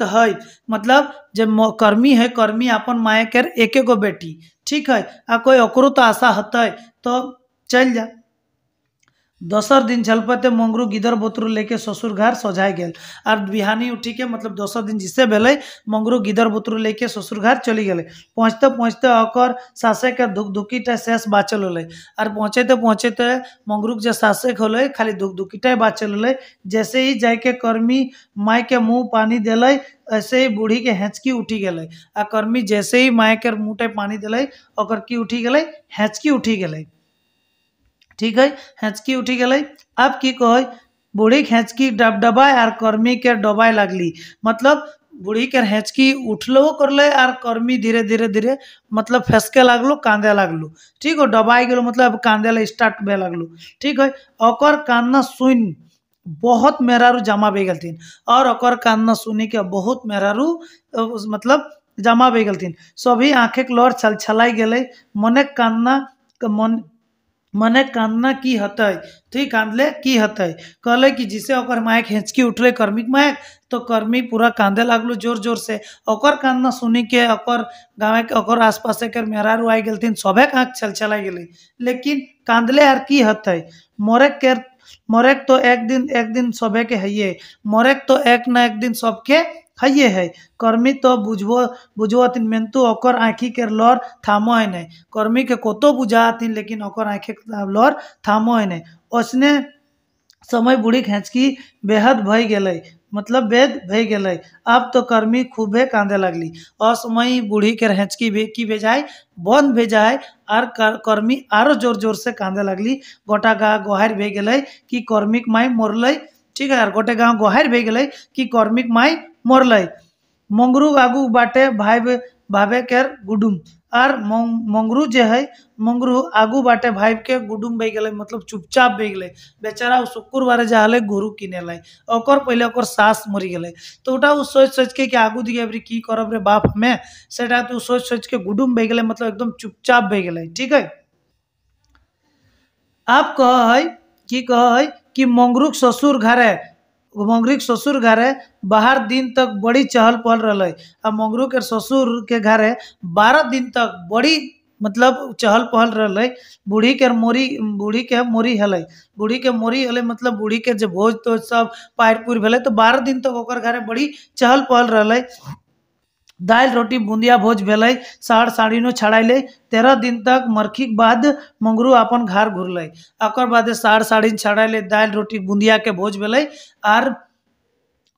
है मतलब जब कर्मी है कर्मी अपन माए कर एके गो बेटी। ठीक है, आ कोई ओकरो तो आशा हतै तो चल जा। दोसर दिन झलपते मंगरू गिदर बोतरू लेके ससुर घर सजाए गेल और बिहानी उठी के मतलब दोसर दिन जिससे भेले मंगरू गिदर बोतरू लेके ससुर घर चली गए। पहुँचते पहुँचते ओकर सासे के धुकधुकीटा शेष बाचल होले और पहुँचते पहुँचते मंगरू के सासे होले खाली धुकधुकीटा बाचल होले। जैसे ही जाके कर्मी माई के मुँह पानी दिले ऐसे ही बूढ़ी के हेंचकी उठी गए आ कर्मी जैसे ही माई के मुँह पानी दिले ओकर की उठी गए हेंचकी उठी गए। ठीक है, हेंचकी उठी गई। अब की कहे बूढ़ी हेंचकी डबाए और कर्मी के डबाए लगली मतलब बूढ़ी के हेंचकी उठलो करले और कर्मी धीरे धीरे धीरे मतलब फेसके लगलो कांदे लगलो। ठीक है, डबाई गलो मतलब कांदे ला स्टार्ट भे लगलो। ठीक है, ओकर कांदना सुन बहुत मेहरारू जमा भे गलथिन और ओकर कांदना सुनी के बहुत मेहरारू मतलब जमा भई गेलथिन। सभी आँखें के लौर छलछलाई गेलै। मने कांदना की हतै, ठीक कांदले की हतै। कहले कि जिसे ओकर मायक हेंचकी उठले कर्मी के मायक, तो कर्मी पूरा कांदे लागलो जोर जोर से। ओकर कांदना सुनी के ओकर गाँव के ओकर आसपास के मेहरारू आई गेलथिन, सभे के आँख छलछलाई गेलै। लेकिन कांदले आर की हतै, मरे तो एक दिन सभे के हइये, मरे तो एक ना एक दिन सबके हइये है। कर्मी तो बुझवतिन मेंतु ओकर आँखी के लौर थामो है नहीं। कर्मी के कोतो बुझातिन लेकिन ओकर आँखी के लौर थामो है नहीं। उसने समय बूढ़ी हेंचकी बेहद भई गेलै, मतलब बेद भई गेलै। अब तो कर्मी खूबे कांदे लगली। असमय बूढ़ी के हेंचकी की भेजाय बंद भेजाय आर कर्मी आरो जोर जोर से कांदे लगली। गोटा गाँव गोहार भे गेलै कि कर्मी के माई मरलै, ठीक है। गोटे गाँव गोहार भे गेलै कि कर्मी के माई मरलै। मंगरू आगू बाटे भावे के गुडुम आर मंगरू जे है, मंगरू आगू बाटे भाई के गुडुम बह गेलै, मतलब चुपचाप बह गेलै। बेचारा शुक्रवार जहाँ गुरु किने लाई, ओकर पहले ओकर सास मरी गेलै। तो उठा उ सोच के कि आगू दिखे अबरी की करब रे बाप हमें, सेटा तो सोच के गुडुम बह गेलै, मतलब एकदम चुपचाप बह गेलै, ठीक है। आप कह है कि मंगरू के ससुर घरे बाहर दिन तक बड़ी चहल पहल रही। अब मंगरू के ससुर के घरे 12 दिन तक बड़ी मतलब चहल पहल रही। बूढ़ी के मोरी हलै, मतलब बूढ़ी के जो भोज तो सब पायर पुर भेलै, तो 12 दिन तक ओकर घरे बड़ी चहल पहल रही। दाल रोटी बूंदिया भोज भेलै, साड़ साड़ीनो छड़ाइले। 13 दिन तक मरखी के बाद मंगरू अपन घर घुरलै। ओकर बाद साड़ साड़ी छड़ाइले, दाल रोटी बूंदिया के भोज भेलै। आर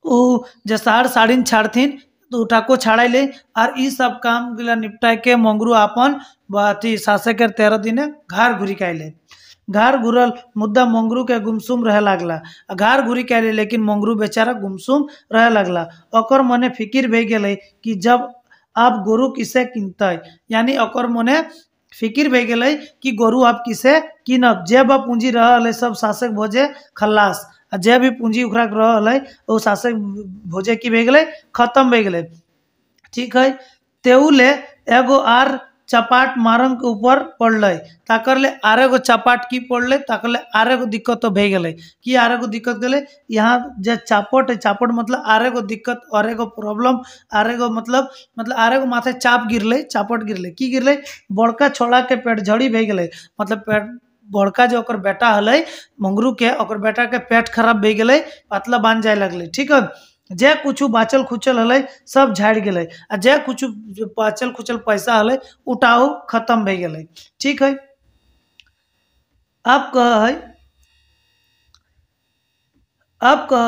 उ जे साड़ साड़ी छाड़थिन तो उठाको छाड़ाइले। आर ई सब काम गिला निपटाए के मंगरू अपन अथी सासे के 13 दिन घर घुरी के आइले। घर घुरल मुद्दा मंगरू के गुमसुम रहे लागला। घर घुरी के आइले लेकिन मंगरू बेचारा गुमसुम रहे लागला। ओकर मने फिकिर भे गेलै कि जब आप गोरु किसे किनतै, यानी ओकर मने फिकिर भे गेलै कि गोरु आप किसे किनब। जे बा पूंजी रहल सब शासक भोजे खल्लास, जे भी पूंजी उखरा रहल वो शासक भोजे की भे गेलै, खत्म भे गेलै, ठीक है। तेउले एगो आर चपाट मारंग के ऊपर पड़लै, ताकरले आर एगो चपाट की पड़लै, ताकरले आर एगो दिक्कत तो भे गेलै। कि आर एगो दिक्कत गेलै, यहाँ जे चापट है, चापट मतलब आर एगो दिक्कत, आर एगो प्रॉब्लम, आर एगो मतलब आर एगो माथे चाप गिरलै, चापट गिरलै। की गिरलै, बड़का छोड़ा के पेट झड़ी भे गेलै, मतलब पेट बड़का जो ओकर बेटा हलै मंगरू के, ओकर बेटा के पेट खराब भे गेलै, पतला बांध जाए लगलै, ठीक है। जे कुछ बाचल खुचल हलै सब झाड़ गेलै, आ जे कुछ बाचल खुचल पैसा हलै उठाओ खत्म भे गेलै, ठीक है। अब कह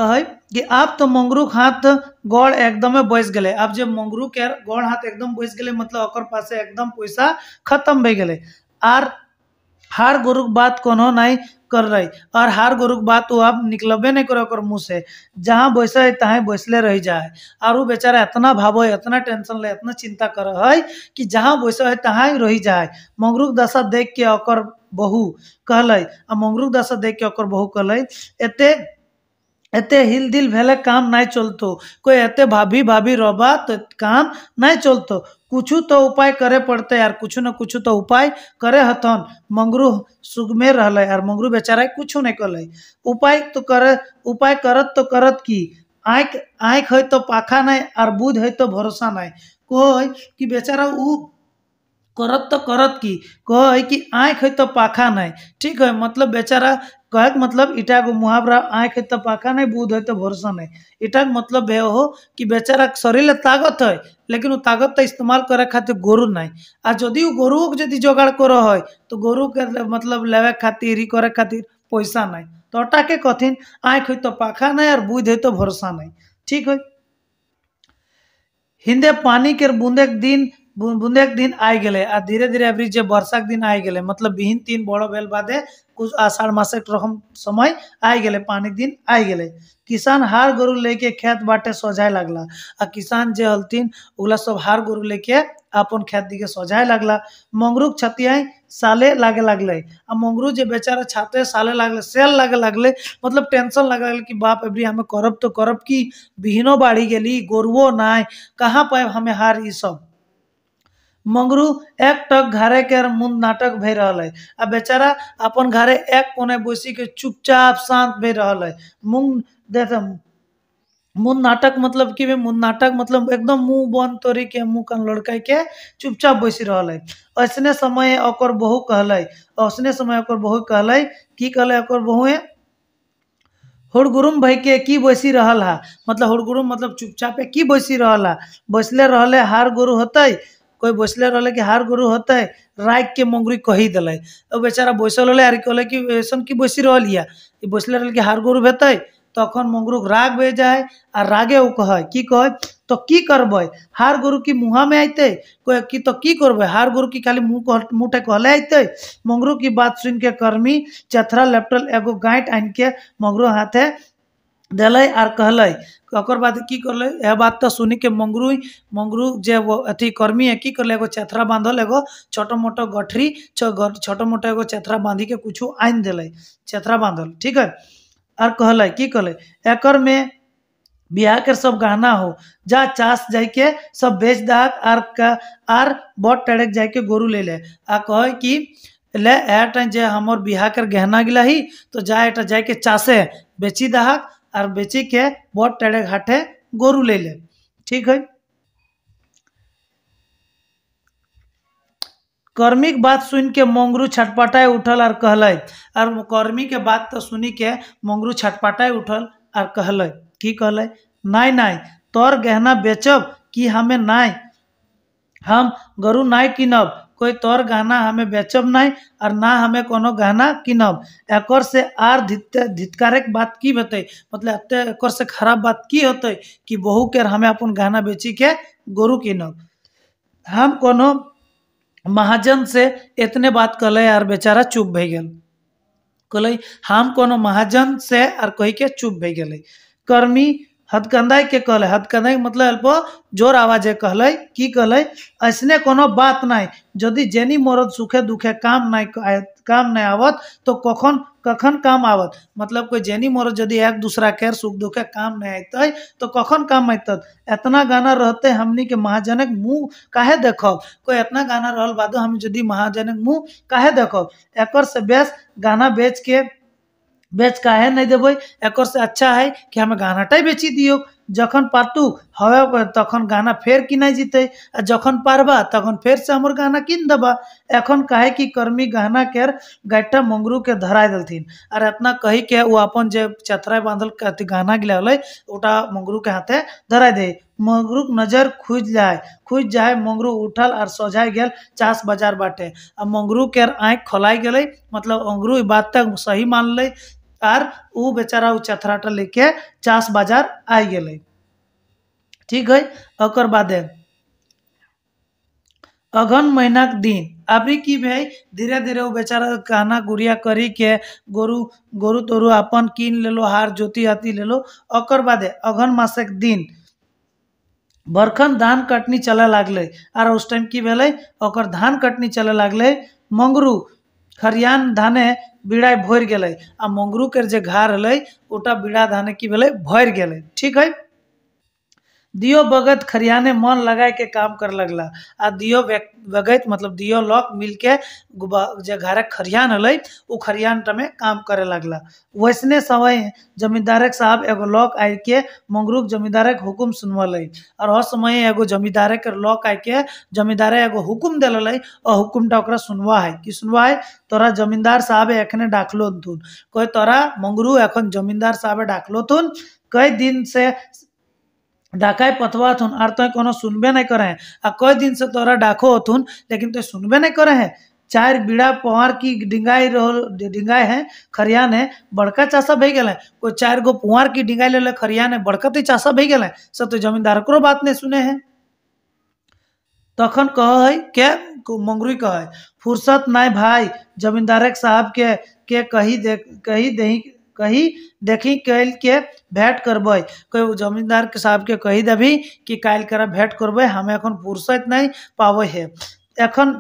है कि आप तो मंगरू के हाथ गोड़ एकदम बैस गेले। अब जब मंगरू के गोड़ हाथ एकदम बैस गेले, मतलब ओकर पास एकदम पैसा खत्म भे गेले। आर हार गोरु के बात कोनो नहीं कर रही, और हार गोरु के बात वो अब निकलबे नहीं करे ओकर मुँह से। जहाँ बैसे है तहाँ बैसले रह जाए। और वो बेचारा इतना भावो है, इतना टेंशन ले, इतना चिंता कर है कि जहाँ बैसे है तहाँ ही रह जाए। मंगरू के दशा देख के ओकर बहू कहलै, आ मंगरू के दशा देख के ओकर बहू कहलै, एते हिल दिल भेले काम नहीं चलतो, कोई एते भाभी भाभी रोबा तो काम नहीं चलतो। कुछ तो उपाय करे पड़ते यार, कुछ न कुछ तो उपाय करे हथन। मंगरू सुगमे रहले यार, मंगरू बेचारा कुछ नहीं कले। उपाय करत तो करत की, आँख है तो पाखा नहीं, और बुध है तो भरोसा नहीं। कोई कि बेचारा उ करत तो करत की, कह कि आँख है तो पाखा नहीं, ठीक है। मतलब बेचारा कहे के मतलब इटा को मुहावरा, आँख है तो पाखा नहीं, बुध है तो भरोसा नहीं। इटा मतलब है हो कि बेचारा शरीर में ताकत है, लेकिन वो ताकत तो इस्तेमाल करे खातिर गोरु नहीं। आ जदि गोरु के जदि जोगाड़ करो है तो गोरु के मतलब लेवे खातिर ही करे खातिर पैसा नहीं, तो अटा के कथिन आँख है तो पाखा नहीं और बुध है तो भरोसा नहीं, ठीक है। हिंदे पानी के बूंदे के दिन आई गए, आ धीरे धीरे अभी जो वर्षा के दिन आई गए, मतलब बिहीन 3 बड़ो भेल बादे कुछ आषाढ़ मासक रकम समय आई गए, पानी के दिन आई गए। किसान हार गोरु लेके खेत बाटे सोझाए लगला, आ किसान जे हलथिन उला सब हार गोरु लेके अपन खेत दिखे सोझाए लगला। मंगरू के छतियाई साले लागे लगले, आ मंगरू जे बेचारा छाते साले लगले, सेल लागे लगले, मतलब टेंशन लगे लगले कि बाप अबरी हमें करब तो करब की, बिहीनो बाढ़ी गेली, गोरुओ नाय, कहाँ पाए हमें हार ई सब। मंगरू एक टक घरे के मुंह नाटक भे रहल है। आ बेचारा अपन घरे एक कोने बैसी के चुपचाप शांत भे रहल है। मुंह देख मुंह नाटक मतलब कि मुंह नाटक मतलब एकदम मुंह बंद तोड़ी के मुंह कान लड़काई के चुपचाप बैसी रहल है। ऐसने समय ओकर बहू कहले, ऐसने समय ओकर बहू कहले, की कहले ओकर बहुए, हुड़गुरुम भई के की बैसी रहल हा, मतलब हुड़गुरुम मतलब चुपचाप की बैसी रहल हा, बैसले रहले हार गुरु होते, कोई बैसले रहले कि हार गुरु होते, राग के मंगरी कही दिले। अब बेचारा बैसल रहले आर कहले कि ऐसन की बैसी रहल या, बैसले रहले कि हार गुरु भेते, तखन मंगरू राग बे जाए आ रागे उ कहे की कहे तो की करबे, हार गुरु की मुँह में आते कोई की तो की करबे, हार गुरु की खाली मुँह कहले आते। मंगरू की बात सुन के कर्मी चथरा लेपटल एगो गांठ आन के मंगरू हाथे दिले आर कहले। ओकर बाद की करले, यह बात तो सुनी के मंगरू जे वो अथी कर्मी है की करले, एगो चथरा बांधल, एगो छोटो मोटो गठरी छोटो मोटो एगो चथरा बांधी के कुछ आन दिले, चथरा बांधल, ठीक है। और कहले की कहले, एकर में बियाह के सब गहना हो, जा चास जाके सब बेच दाक आर बट टेड़क जाके गोरू ले ले, आ कहे कि ले एट जे हमर बियाह कर गहना गिला ही तो जा एटा जाके चासे बेची दहाक और बेची के बट टेड़क हाटे गोरू ले ले, ठीक है। कर्मी के बात सुन के मंगरू छटपटाए उठल और कहले, और कर्मी के बात तो सुनी के मंगरू छटपटाए उठल और कहले की कहले, नाई नाई तोर गहना बेचब कि हमें नाई, हम गरु नाई किनब, कोई तोर गहना हमें बेचब नाई और ना हमें कोनो गहना किनब। एकर से आर धितकारक बात की बते, मतलब एकर से खराब बात की होते कि बहू के हमें अपन गहना बेची के गोरु किनब। हम कोनो महाजन से इतने बात कहले और बेचारा चुप भई गेल, कहले हम कोनो महाजन से और कही के चुप भई गेले। कर्मी हथकंदाई के कहले, हथकंदाई मतलब अल्प जोर आवाजे कहले की कहले, ऐसने कोनो बात नहीं, यदि जेनी मरद सुखे दुखे काम नहीं आवत तो कखन काम आवत, मतलब कोई जेनी मरद यदि एक दूसरा के सुख दुखे काम नहीं आते तो कखन काम आतत। इतना गाना रहते हमनी के महाजनक मुँह काहे देखब, कोई इतना गाना रहल बादो हम यदि महाजनक मुँह काहे देखब, एकर से बेस गाना बेच काहे नहीं देवे, एकर से अच्छा है कि हमें गानाटाई बेची दियो, जखन पातू हवे तखन गाना फेर किनाई जीते, जखन पारबा तखन फेर से हमर गाना किन देबा। एखन काहे कि कर्मी गहना केर गाइटा मंगरू के धराय देलथिन और इतना कही के वो अपन जे चतरा बांधल गहना गिला हले ओटा मंगरू के हाथे धराय दे। मंगरू नजर खुज जाए मंगरू उठल और सोझाई गेल चास बाजार बाटे। अब मंगरू के आँख खोलाई गेले, मतलब मंगरू ई बात तक सही मान ले और ऊ बेचारा ऊ चथराटा लेके चास बाजार आई गेले, ठीक है। ओकर बादे अगहन महीना के दिन अभी की भाई धीरे धीरे वो बेचारा कहना गुड़िया करी के गोरू तोरू अपन कीन लेलो, हार जोती आती ले लो। ओकर बादे अगहन मासक दिन बरखन धान कटनी चले लागले और उस टाइम की भेले ओकर धान कटनी चले लागले। मंगरू खरियान धाने बीड़ा भर गेले आ मंगरू के जे घार हले ओटा बीड़ा धाने की भेले भर गेले, ठीक है। दियो बगत खरियाने मन लगाए के काम कर लगला आ दियो बगत मतलब दियो लोग मिल के जे घारे खरियान हले उ खरियान में काम करे लगला। वैसने समय जमींदारक साहब एगो लोग आई के मंगरू जमींदारक हुकुम सुनवले और हर समय एगो जमींदारे के लोग आई के जमींदारे एगो हुकुम दिलले और हुकुमटा ओकरा सुनवा है कि सुनवा है, तोरा जमींदार साहब एखने डाकलो थुन, कोई तोरा मंगरू एखन जमींदार साहब डाकलो थुन, कई दिन से डाकाय पथवा थुन और तो कोनो सुनबे नहीं करे हैं, आ कई दिन से तोरा डाको थुन लेकिन तो सुनबे नहीं करे हैं। चार बीड़ा पुआर की डिंगाई है खरियान है बड़का चासा भई गेले, कोई चार गो पुआर की डिंगाई ले खरियान है बड़का तो चासा भई गेले, सब तो जमींदार को बात नहीं सुने हैं। तखन कह है के मंगरू कहे फुर्सत नहीं भाई, जमींदारक साहब के कही देखी कल के भेंट करबे, कोई जमींदार के साहब के कही देवी कि कल करा भेंट करबे, हमें एखन फुर्सत नहीं पावे है, एखन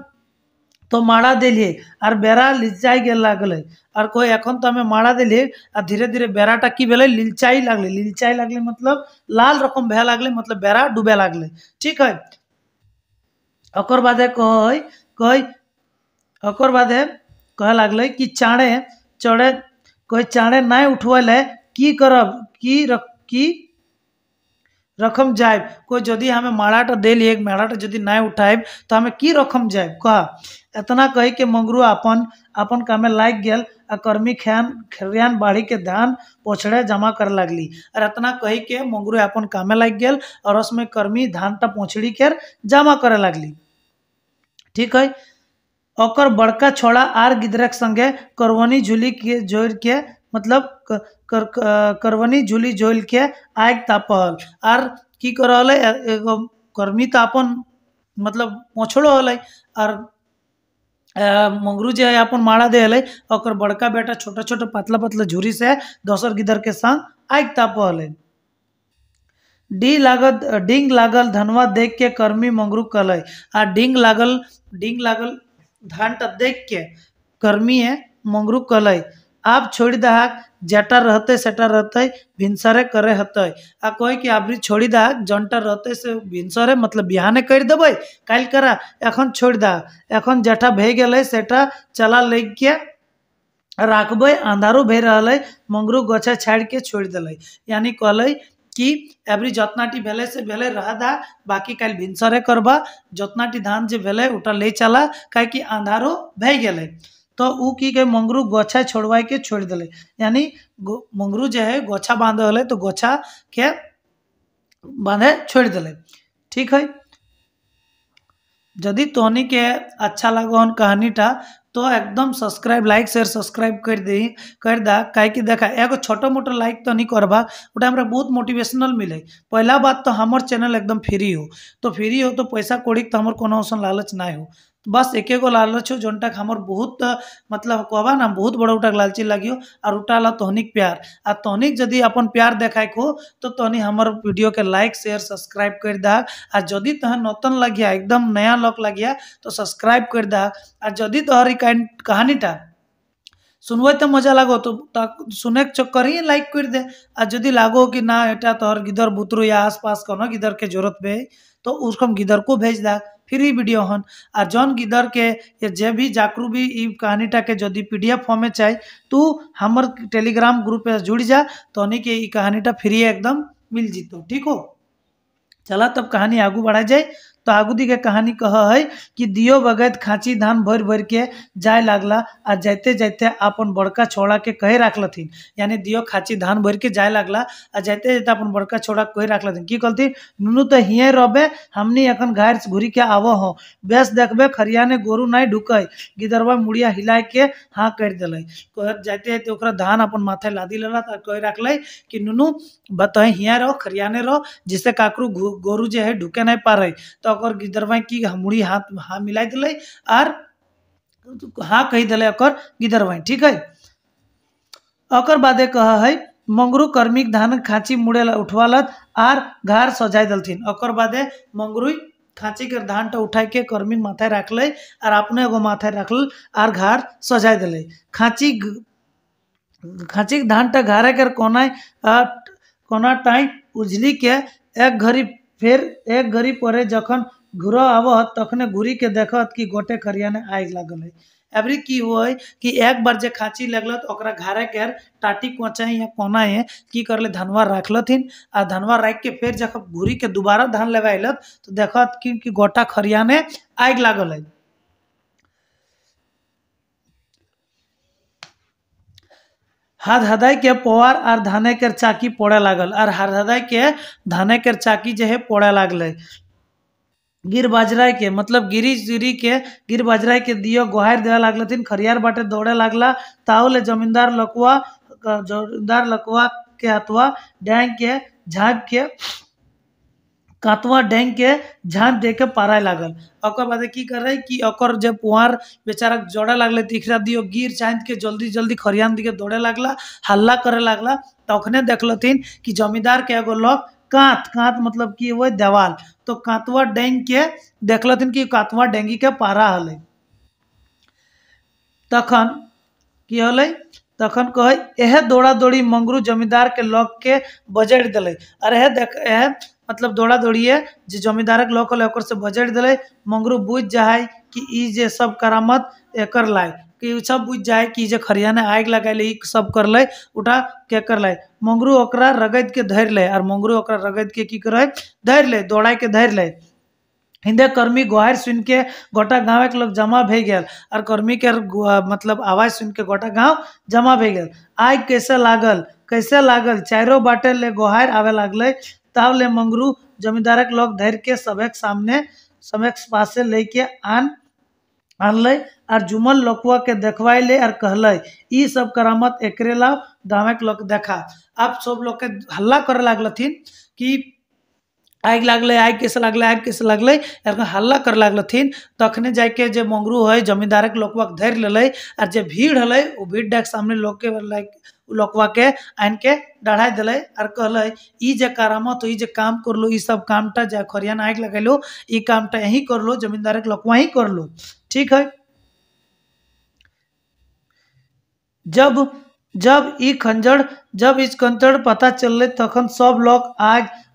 तो माड़ा दिलिए और बेरा लिचाई गेल लागले और कोई एखन तो हमें माड़ा दिलिए और धीरे धीरे बेराटा की भेले लिलचाई लागले मतलब लाल रकम भे लागले, मतलब बेरा डूबे लागले, ठीक है। ओकर बादे कह ओकर बादे कहे लागल कि चाँड़े चढ़े कहे चाँड़े नहीं उठवले की करब की रकम जाए कोई जदि हमें माड़ाटा देली एक माड़ाटा जदि नहीं उठाएब तो हमें की रकम जाए कह एतना कही के मंगरू अपन अपन कामे लाग गेल आ कर्मी खरियान बाढ़ी के धान पोछड़े जमा कर लागली और एतना कही के मंगरू अपन कामे लाग गेल और उसमें कर्मी धानटा पोछड़ी के जमा करे लागली। ठीक है। ओकर बड़का छोड़ा आर गिदरक संगे करवनी झूली के जोड़ के मतलब करवनी झूली जोल के आग तापल आर की करल एगो कर्मी तो अपन मतलब मोछड़ो हल और मंगरू जो है अपन माड़ा दे हल और बड़का बेटा छोटा छोटा पतला पतला झूरी से दोसर गिदर के संग आग तापल। डिंग लागल धनवा देख के कर्मी मंगरू कल आ डिंग लागल धान टा देख के कर्मी है मंगरू कल आप छोड़ दहाक जेटा रहते सेटा रहते भिनसरे करे हते आ कहे कि आबरी छोड़ी दहाक जनटा रहते से भिनसरे मतलब बिहाने कर देवे काल करा एखन छोड़ दहा एखन जेटा भे गेले सेटा चला लग के राखबे अंधारू भे रहा मंगरू गछा छाड़ के छोड़ दिले यानी कहले कि एवरी जतनाटी भेले से भेले रह दा बाकी कल भिनसरे करबा जतनाटी धान जे भेले उटा ले चला काहे कि अंधारो भे गेले तो ऊ की गए मंगरू गोछा छोड़वाई के छोड़ दिले यानी मंगरू जो है गोछा बांधे हले तो गोछा के बांधे छोड़ दिले। ठीक है। यदि तोहनी के अच्छा लगन कहानीटा तो एकदम सब्सक्राइब लाइक शेयर सब्सक्राइब कर दा काहे कि देखा एगो छोटो मोटो लाइक तो नहीं करबा उटा हमरा बहुत मोटिवेशनल मिले। पहला बात तो हमार चैनल एकदम फ्री हो तो पैसा कौड़ी तो हमार कोनो औसन लालच ना हो बस एक गो लालच हो जोनटा हमार बहुत मतलब कहबा ना बहुत बड़ा उटा लालची लगियो और उटा ला तोहनिक प्यार आ तोहनिक यदि अपन प्यार देखाए को तो तोहनी हमार वीडियो के लाइक शेयर सब्सक्राइब कर दा आ जदि तोहर नतन लगिया एकदम नया लोक लगिया तो सब्सक्राइब कर दा आ जदि तोहर कहानीटा सुनवे तो मजा लगो तो सुने के चक्कर ही लाइक कर दे आ जदि लागो कि ना एटा तोहर गिदर बुतरू या आसपास कोनो गिदर के जरूरत बे तो उसको हम गिदर को भेज दा फ्री वीडियो हन आ जौन गिदर के या जे भी जाकरू भी ई कहानीटा के जदि PDF फॉर्म में चाहे तू हमर टेलीग्राम ग्रुप पे जुड़ जा तो उन्हीं के ई कहानीटा फ्री एकदम मिल जीतो। ठीक हो। चला तब कहानी आगू बढ़ा जाए तो आगू दी के कहानी कह है कि दियो बगैत खाँची धान भर भर के जाए लागला आ जाते जाते अपन बड़का छोड़ा के कहे रखलथिन यानी दियो खाँची धान भर के जाए लागला आ जाते जाते अपन बड़का छोड़ा कहे रखलथिन की कहलथिन नुनू तो हिये रबे हमनी अखन घर घुरी के आवो हो बेस देखबे खरियाने गोरू नहीं ढुके गिदरवा मुड़िया हिलाए के हाँ कर दिल जाते जाते ओकरा धान अपन माथे लादी लेला कहे रखल कि नुनू बताए हिया रहो खरियाने रहो जिससे काकरू गोरू जो है ढुके नहीं पा रही तो ओकर गिदरवा की मुड़ी हाथ हाँ मिला दिले और हाँ कही दिले ओकर गिदरवा। ठीक है। ओकर बादे कह है मंगरू कर्मिक धान खाँची मुड़े उठवालत आर घर सजाई दलथिन ओकर बादे मंगरू खाँची के धान टा उठाई के कर्मी माथे रखल और अपने एगो माथे रखल और घर सजाई दिले खाँची के धान टा घारे कर कोना टाइम उजली के एक घड़ी परे जखन घुरो आवत तखने घुरी के देखत कि गोटे खरियाने आग लागल है एवरी की हुआ कि एक बार जे खाँची लगल तो ओकरा घारे के टाटी कोचा या कोना है की करले धनवा रखलथिन आ धनवा रख के फिर जब घुरी के दोबारा धान लेवा अयलत तो देखत कि गोटा खरियाने आग लागल है। हाथ हदाई के पोवार और धाने के चाकी पोड़े लागल और हाथ हदाई के धाने के चाकी जो है पोड़े लागल गिर बाजराय के मतलब गिर बाजराय के दियो गोहार देवा लागलथिन खरियार बाटे दौड़े लागला ताउले जमींदार लकवा के हथवा डेंग के झाँप के कातवा डेंग के झाँप दे के पाराय लागल ओकर बाद की कर रहे कि ओकर जब पुआर बेचारा जोड़े लागले तीखरा दियो गिर चाँद के जल्दी जल्दी खरियान दिखे दौड़े लागला हल्ला करे लागला तखने देखलथिन कि जमींदार के एगो लोग कांत मतलब कि वो देवाल तो कांतवा डेंग के देखलथिन कि कांतवा डेंगी के पारा हले तखन की हले तखन कहे एह दौड़ा दौड़ी मंगरू जमींदार के लोग के बजड़ दिले और एह मतलब दौड़ा दौड़िए जे जमींदारक लोग ओकर से बजट दिले। मंगरू बुझ जाए कि ई जे सब करामत एकर लाए, कि सब बुझ जाए कि जे खरियाने आग लगाले ई सब करले उठा के करले। मंगरू ओकरा रगद के धर ले और मंगरू ओकरा रगद के की करे धर ले, दौड़ा के धर ले। हिंदे कर्मी गुहार सुन के गोटा गाँव के लोग जमा भे गए और कर्मी के मतलब आवाज सुन के गोटा गाँव जमा भे गए। आग कैसे लागल चारों बाटे ले गुहार आवे लागले। तब ले मंगरू जमींदारक लोग धर के सबक सामने सबक पासे लेके आनले और जुमल लोकवा के देखवाई ले और कहले ई सब करामत एकरे ला गाँव के लोग देखा। अब सब लोग के हल्ला करे लागलथिन कि आग लागले, आग कैसे लागले, आग कैसे लागले, हल्ला कर लागलथिन। तखने जाके जे मंगरू है जमींदारक लोकवा के धर लेले और जे भीड़ हले वो भीड़ के सामने लोकवा के आन के डढ़ाई दिले और कहले ई जे करामत ई जे काम करलो ई सब कामटा जे खरियान आग लगेलो ई कामटा यही करलो, जमींदारक लोकवा ही करलो। ठीक है। जब इस खंजर पता चलले तखन सब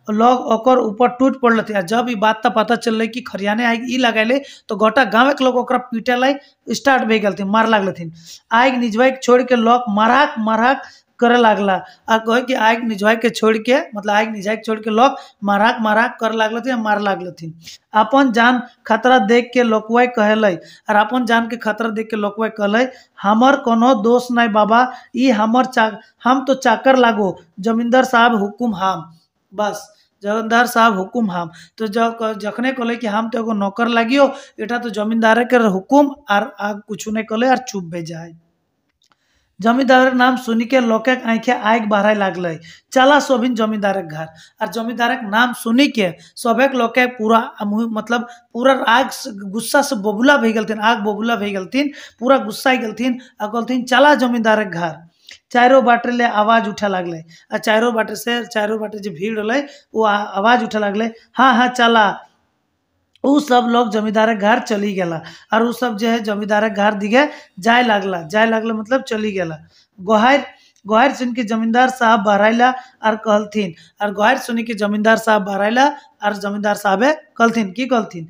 लोग ओकर ऊपर टूट पड़ल थे। जब ई बात पता चलले कि खरियाने आग ई लगेले तो गोटा गाँव के लोग ओकरा पीटे लाई स्टार्ट भे गए, मार लागलथिन। आग निजवाई के छोड़ के लोग मरहक करे लागला और कहे कि आग निजवाई के छोड़ के मतलब आग निजाई के छोड़ के लोग मरहक करे लागलथिन, मार लागलथिन। अपन जान खतरा देख के लोकवा कहले और अपन जान के खतरा देख के लोकवा कहले हमर कोनो दोष नहीं बाबा, ई हम तो चाकर लागो, जमींदार साहब हुकुम हम, बस जमींदार साहब हुकुम हम। तो जखने कहले कि हम तो एगो नौकर लागियो एटा तो जमींदार के हुकुम और कुछ नहीं कहले और चुप भे जाए। जमींदार नाम सुनी के लोके आंखे आग बढ़ाए लागले। चला सोभिन जमींदार घर और जमींदार नाम सुनी के सबक लोके पूरा मतलब पूरा आग गुस्सा से बबुला भे गलथिन, आग बबुला भे गलथिन, पूरा गुस्सा गलथिन और कहलथिन चला जमींदार घर। चारों बाटे ले आवाज उठा लागले और चारों बाटे जो भीड़ हले वो आवाज उठा लागले हाँ हाँ चला। उ सब लोग जमींदार घर चली गला और उ सब जो है जमींदार घर दिखे जाए लागला मतलब चली गला। गोहार सुन के जमींदार साहब बहराइला और कहलथिन और गोहार सुन के जमींदार साहब बहराइला और जमींदार साहबे कहलथिन की कहलथिन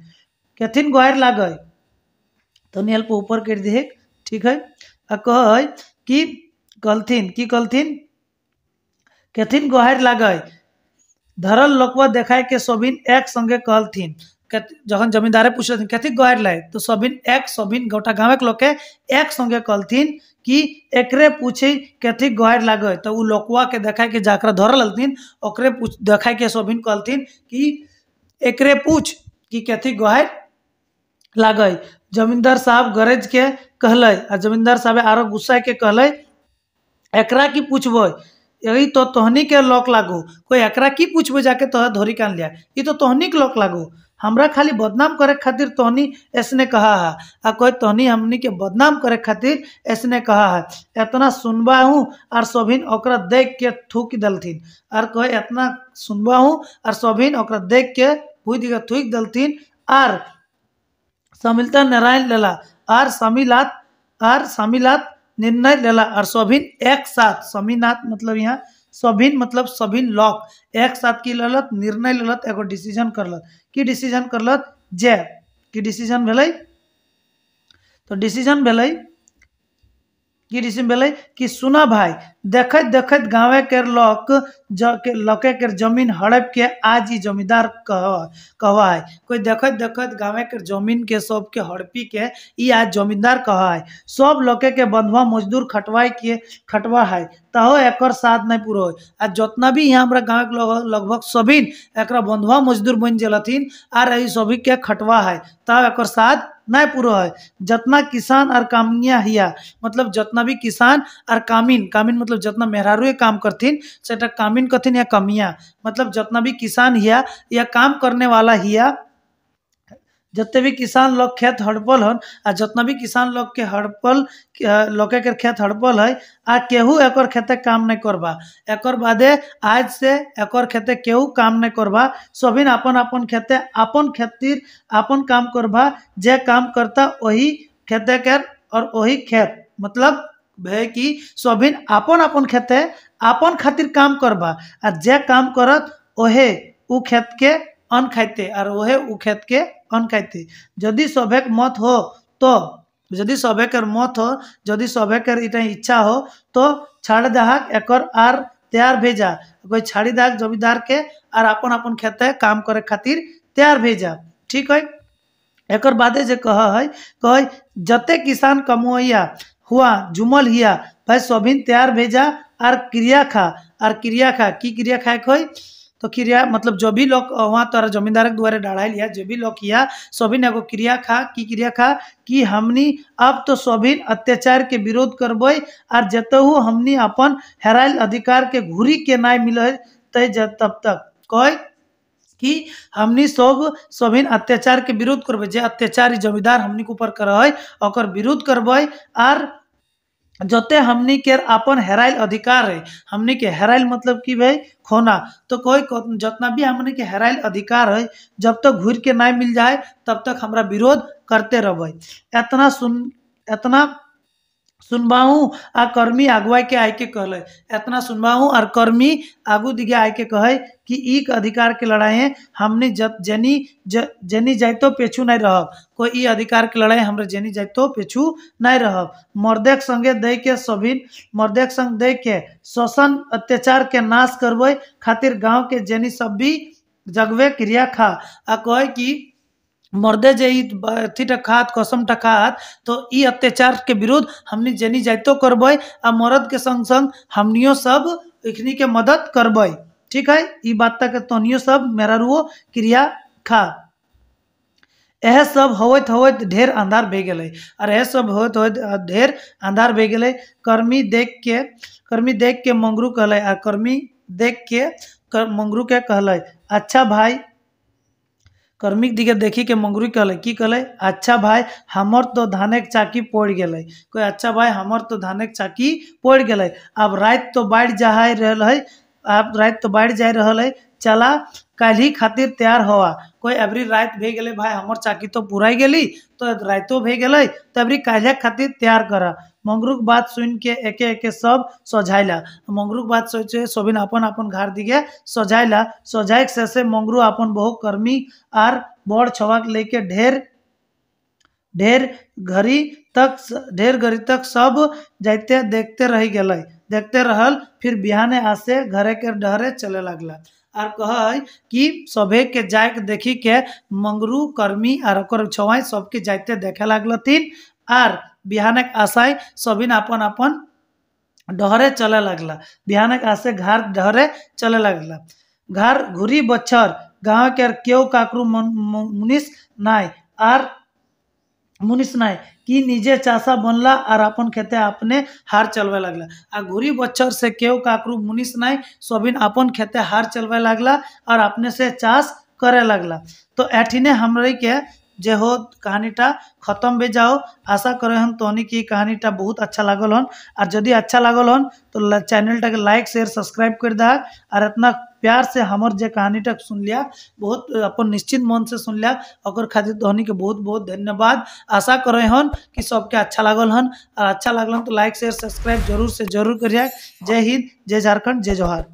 कथिन गोहार लागे तो नियल ऊपर कर दे। ठीक है। कह कि कहलथिन कथिन गोहार लागे धरल लोकवा देखाय के सोभिन एक संगे कहलथिन। जखन जमींदारे पूछलथिन कथी गोहार लाए तो सोभिन गोटा गाँव के लोग के एक संगे कहलथिन कि एकरे पूछे कथी गोहार लागे। तो उ लोकवा के देखाय के जाकरा धरल हलथिन ओकरे देखाय के सोभिन कहलथिन कि एकरे पूछ कि कथी गोहार लागे। जमींदार साहब गरज के कहले और जमींदार साहब आरो गुस्सा के कहले एकरा की पूछबो यही तो तोहनी के लोक लागो, कोई एकरा की पूछबो जाके तोहर धोरी कान लिया, ये तो तोहनी के लोक लागो, हमरा खाली बदनाम करे खातिर तोहनी ऐसने कहा है और कोई तोहनी हमनी के बदनाम करे खातिर ऐसने कहा है। इतना सुनबा हूँ और सोभिन ओकरा देख के थूक दलथिन और कोई इतना सुनबा हूँ और सोभिन ओकरा देख के थूक दलथिन और समिलता नारायण लेला और समिलात निर्णय लेला और सोभिन एक साथ समीनाथ मतलब यहाँ सोभिन मतलब सभिन लोग एक साथ की ललत निर्णय ललत एगो डिसीजन करलत। की डिसीजन करलत जे की डिसीजन भेलै तो डिसीजन भेलै की डिसीजन भेलै कि सुना भाई देखत देखत गाँव के लोके के जमीन हड़प के आज ही जमींदार कहवा है। कोई देखत देखत गाँव के जमीन के सब के हड़पी के ई आज जमींदार कहा है। सब लोके के बंधुआ मजदूर खटवा है तहो एकर साथ नहीं पूरा आज जितना भी यहाँ हमारा गाँव के लगभग सभी एक बंधुआ मजदूर बन जलथिन और सभी के खटवा है तब एकर साथ नहीं पूरा है। जितना किसान और कामिया हिया मतलब जितना भी किसान और कामिन मतलब जितना मेहरारू काम करथिन सेटा कामिन कथिन या कमिया मतलब जितना भी किसान हिया या काम करने वाला हिया जितने भी किसान लोग खेत हड़पल हन आ जितना भी किसान लोग के हड़पल लोके के खेत हड़पल है आ केहू एकर खेते काम नहीं करबा एकर बादे आज से एकर खेते केहू काम नहीं करबा सभिन अपन अपन खेते अपन खातिर अपन काम करबा जे काम करता वही खेते के और वही खेत मतलब है कि सभिन अपन अपन खेते अपन खातिर काम करबा आ जे काम करत ओहे उ खेत के अन्न खाइते और वहे उ खेत के अन्न खाइते। जदि सभेक मत हो तो जदि सभेकर मत हो जदि सभेकर इटा इच्छा हो तो छाड़ दाहक एकर आर तैयार भेजा कोई छाड़ी दाहक जमींदार के और अपन अपन खेते काम करे खातिर तैयार भेजा। ठीक है। एकर बादे जे कह जते किसान कमोइया हुआ जुमल हिया भाई सभिन तैयार भेजा और क्रिया खा की क्रिया खाए खोई तो क्रिया मतलब जो भी लोग वहाँ तोरा जमींदार के द्वारा डाढ़ाई लिया जो भी लोग किया सभिन एगो क्रिया खा की क्रिया खा कि हमनी अब तो सभिन अत्याचार के विरोध करबे और जतहु हमनी अपन हेराइल अधिकार के घूरी के नाय मिले तब तक कह कि हमनी सभिन अत्याचार के विरोध करबे जे अत्याचारी जमींदार हमनी के ऊपर कर ओकर विरोध करबे और जते हमनी के अपन हेराइल अधिकार है हमनी के हेराइल मतलब कि भाई खोना तो कोई जितना भी हमनी के हेराइल अधिकार है जब तक घूर के ना मिल जाए तब तक हमरा विरोध करते रहबे। एतना सुनबाहू आ कर्मी आगुआ के आय के कहले एतना सुनबाहू और कर्मी आगू दिखे आय के कहे कि एक अधिकार के लड़ाई हमने जनी जाइतो पेछू नहीं रहब कोई ई अधिकार के लड़ाई हमरे जनी जाइतो पेछू नहीं रहब। मर्देक संगे दे के सभिन मर्देक संग दे के शोषण अत्याचार के नाश करबे खातिर गांव के जनी सब भी जगवे क्रिया खा आ कहे कि मर्दे जे अथी खात कसम खात तो ई अत्याचार के विरोध हमनी जनी जाइतो करबे आ मर्द के संग संग हमनियो सब इखनी के मदद करबे। ठीक है। ई बात तक तोनियो सब मेरा रुओ क्रिया खा। यह सब होत होत ढेर अंधार भे गेले और यह सब होत होत ढेर अंधार भे गेले। कर्मी देख के मंगरू कहले आ कर्मी देख के मंगरू के कहले अच्छा भाई कर्मी दिखे देखी के मंगरू कहले की कहले अच्छा भाई हमर तो धाने के चाकी पड़ गए कोई अच्छा भाई हमर तो धाने के चाकी पड़ गए अब रात तो बढ़ जा रहा है अब रात तो बढ़ जा रहा है चला कल ही खातिर तैयार हुआ कोई अबरी रात भे गए भाई हमर चाकी तो पुराई गेली तो रातो भे गए तो अबरी काल्हे खातिर तैयार करा। मंगरूक बात सुन के एके एके सब सझाइला मंगरूक बात सोचे सबिन अपन अपन घर दिखे सझाइला सझाइक से मंगरू अपन बहु कर्मी आर बड़ छवाक लेके ढेर घड़ी तक सब जाते देखते रह गए देखते रहल फिर बिहाने आसे घरे के डहरे चले लगला और कह कि सभे के जाए के देखी के मंगरू कर्मी और छवाई सबके जाते देखे लगलथिन और बिहानक आशाय सबिन अपन अपन डहरे चले लगला बिहानक आसे घर डहरे चले लगला। घर घुरी बच्छर गाँव के केव काकरू मुनिस नाय कि निजे चाषा बनला और अपन खेते अपने हार चलवे लगला आ घुरी बच्छर से केव काकरू मुनिस नाय सबिन अपन खेते हार चलवे लगला और अपने से चाष करे लगला। तो एठिने हमरे के जे हो कहानीटा खत्म भी जाओ आशा करे हम तोहनी की कहानीटा बहुत अच्छा लागल हन और यदि अच्छा लागल हन तो चैनलटा के लाइक शेयर सब्सक्राइब कर दा और इतना प्यार से हमर जे कहानीटा सुन लिया बहुत अपन निश्चित मन से सुन लिया ओकर खातिर तोहनी के बहुत बहुत धन्यवाद। आशा करे हन कि सबके अच्छा लागल हन और अच्छा लागल तो लाइक शेयर सब्सक्राइब जरूर से जरूर करिए। जय हिंद जय झारखंड जय जोहार।